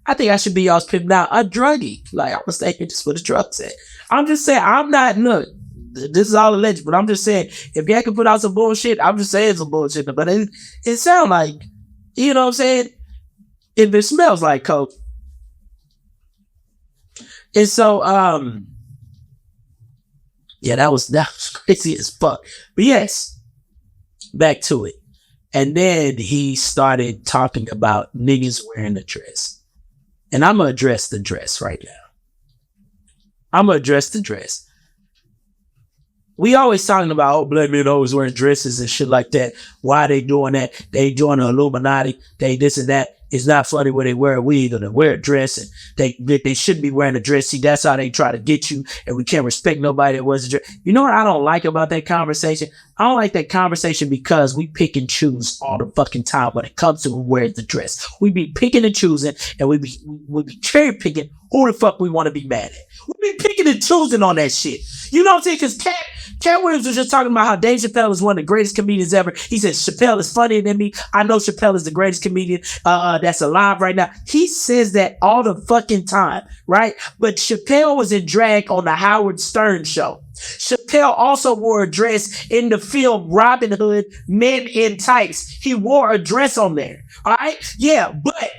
I think I should be y'all's pimp now. A druggie. Like, I'm mistaken just for the drugs at. I'm just saying, look, this is all alleged, but I'm just saying, if y'all can put out some bullshit, I'm just saying some bullshit. But it sounds like, you know what I'm saying? If it smells like coke. And so, yeah, that was crazy as fuck. But yes, back to it. And then he started talking about niggas wearing a dress. And I'm going to address the dress right now. I'm going to address the dress. We always talking about, oh, black men always wearing dresses and shit like that. Why they doing that? They join the Illuminati. They this and that. It's not funny when they wear a wig or they wear a dress, and they shouldn't be wearing a dress. See, that's how they try to get you, and we can't respect nobody that wears a dress. You know what I don't like about that conversation? I don't like that conversation because we pick and choose all the fucking time when it comes to who wears the dress. We be picking and choosing, and we be cherry picking who the fuck we want to be mad at. We be picking and choosing on that shit. You know what I'm saying? Because Katt Williams was just talking about how Dave Chappelle is one of the greatest comedians ever. He said Chappelle is funnier than me. I know Chappelle is the greatest comedian that's alive right now. He says that all the fucking time, right? But Chappelle was in drag on the Howard Stern show. Chappelle also wore a dress in the film Robin Hood, Men in Tights. He wore a dress on there. All right? Yeah, but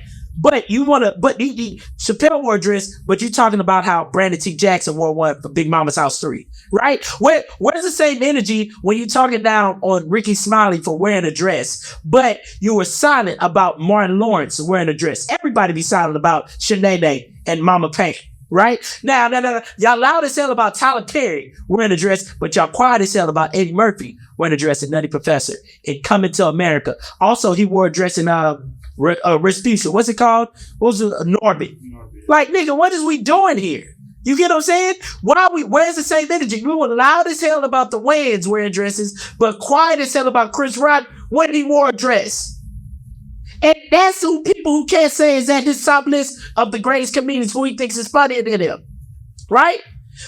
Chappelle wore a dress, but you're talking about how Brandon T. Jackson wore one for Big Mama's House 3, right? Where's the same energy when you're talking down on Ricky Smiley for wearing a dress, but you were silent about Martin Lawrence wearing a dress? Everybody be silent about Shanae and Mama Payne, right? Now, y'all loud as hell about Tyler Perry wearing a dress, but y'all quiet as hell about Eddie Murphy wearing a dress in Nutty Professor and Coming to America. Also, he wore a dress in Respucia. What's it called? What was it? Norbit. Like, nigga, what is we doing here? You get what I'm saying? Where's the same energy? We were loud as hell about the Wayans wearing dresses, but quiet as hell about Chris Rock when he wore a dress. And that's who people who can't say is at his top list of the greatest comedians who he thinks is funnier than him. Right?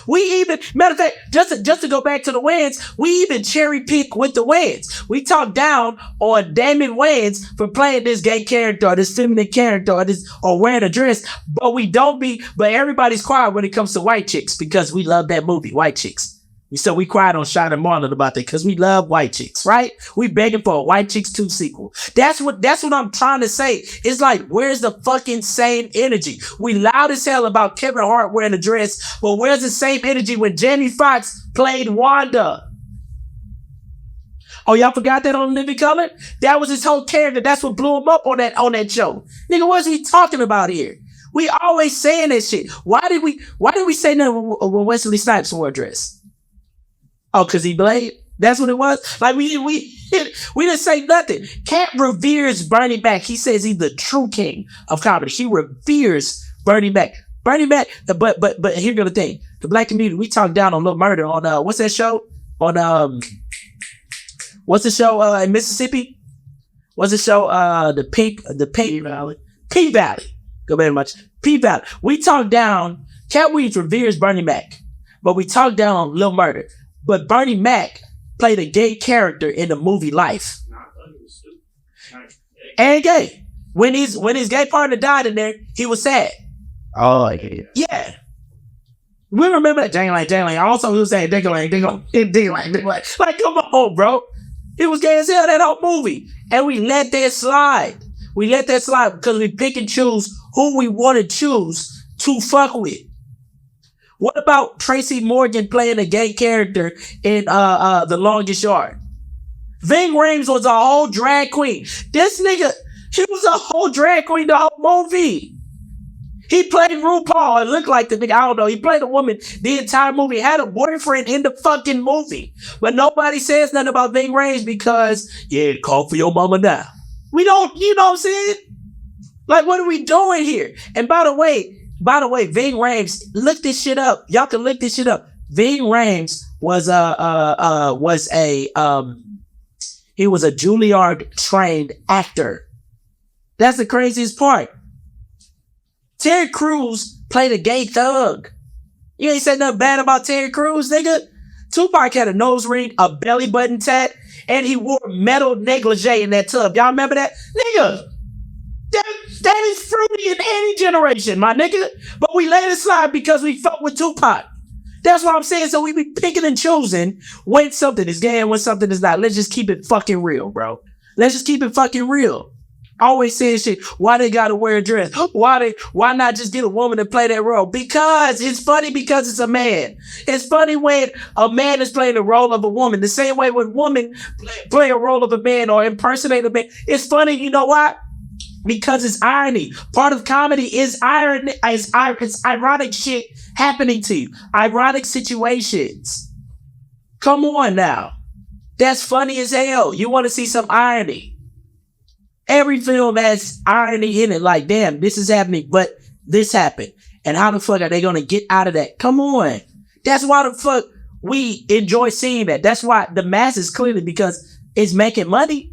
We even, matter of fact, just to go back to the Wayans, we even cherry pick with the Wayans. We talk down on Damon Wayans for playing this gay character or this feminine character or wearing a dress, but everybody's quiet when it comes to white chicks because we love that movie, White Chicks. So we cried on Shine and Marlon about that because we love white chicks, right? We begging for a White Chicks 2 sequel. That's what I'm trying to say. It's like, where's the fucking same energy? We loud as hell about Kevin Hart wearing a dress, but where's the same energy when Jamie Foxx played Wanda? Oh, y'all forgot that on Living Color? That was his whole character. That's what blew him up on that show. Nigga, what's he talking about here? We always saying that shit. Why did we say nothing when Wesley Snipes wore a dress? Oh, cause he played? That's what it was? Like we didn't say nothing. Katt reveres Bernie Mac. He says he's the true king of comedy. He reveres Bernie Mac. Bernie Mac, but here's the thing. The black community, we talk down on Lil Murder on what's that show? On what's the show in Mississippi? What's the show? The Pink Valley. P Valley. Go very much. P Valley. We talk down. Katt Williams reveres Bernie Mac, but we talk down on Lil Murder. But Bernie Mac played a gay character in the movie Life. And gay. When his gay partner died in there, he was sad. Oh, yeah. Yeah. We remember that. Jangling. Also, he was saying ding-a-lang. Like, come on, bro. He was gay as hell that whole movie. And we let that slide. We let that slide because we pick and choose who we want to choose to fuck with. What about Tracy Morgan playing a gay character in The Longest Yard? Ving Rhames was a whole drag queen. This nigga, he was a whole drag queen the whole movie. He played RuPaul and looked like the nigga. I don't know. He played a woman the entire movie. Had a boyfriend in the fucking movie. But nobody says nothing about Ving Rhames because, yeah, call for your mama now. We don't, you know what I'm saying? Like, what are we doing here? And by the way, Ving Rhames, look this shit up. Y'all can look this shit up. Ving Rhames was he was a Juilliard trained actor. That's the craziest part. Terry Crews played a gay thug. You ain't said nothing bad about Terry Crews, nigga. Tupac had a nose ring, a belly button tat, and he wore metal negligee in that tub. Y'all remember that? Nigga, that is fruity in any generation, my nigga. But we let it slide because we fuck with Tupac. That's what I'm saying. So we be picking and choosing when something is gay and when something is not. Let's just keep it fucking real, bro. Let's just keep it fucking real. Always saying shit. Why they gotta wear a dress? Why not just get a woman to play that role? Because it's funny because it's a man. It's funny when a man is playing the role of a woman. The same way when women play a role of a man or impersonate a man. It's funny, you know why? Because it's irony. Part of comedy is irony. It's ironic shit happening to you. Ironic situations. Come on now. That's funny as hell. You want to see some irony. Every film has irony in it. Like, damn, this is happening, but this happened. And how the fuck are they going to get out of that? Come on. That's why the fuck we enjoy seeing that. That's why the masses clearly, because it's making money.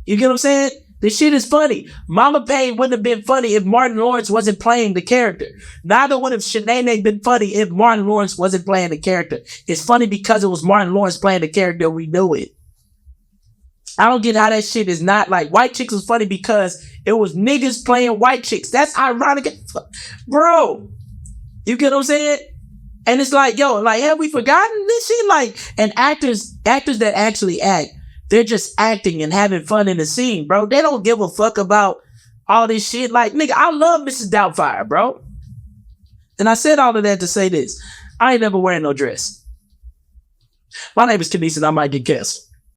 You get what I'm saying? This shit is funny. Mama Payne wouldn't have been funny if Martin Lawrence wasn't playing the character. Neither would have Shanae been funny if Martin Lawrence wasn't playing the character. It's funny because it was Martin Lawrence playing the character. We knew it. I don't get how that shit is not like White Chicks was funny because it was niggas playing white chicks. That's ironic. Bro, you get what I'm saying? And it's like, yo, like, have we forgotten this shit? Like, and actors that actually act, they're just acting and having fun in the scene, bro. They don't give a fuck about all this shit. Like, nigga, I love Mrs. Doubtfire, bro. And I said all of that to say this. I ain't never wearing no dress. My name is Kenise and I might get canceled.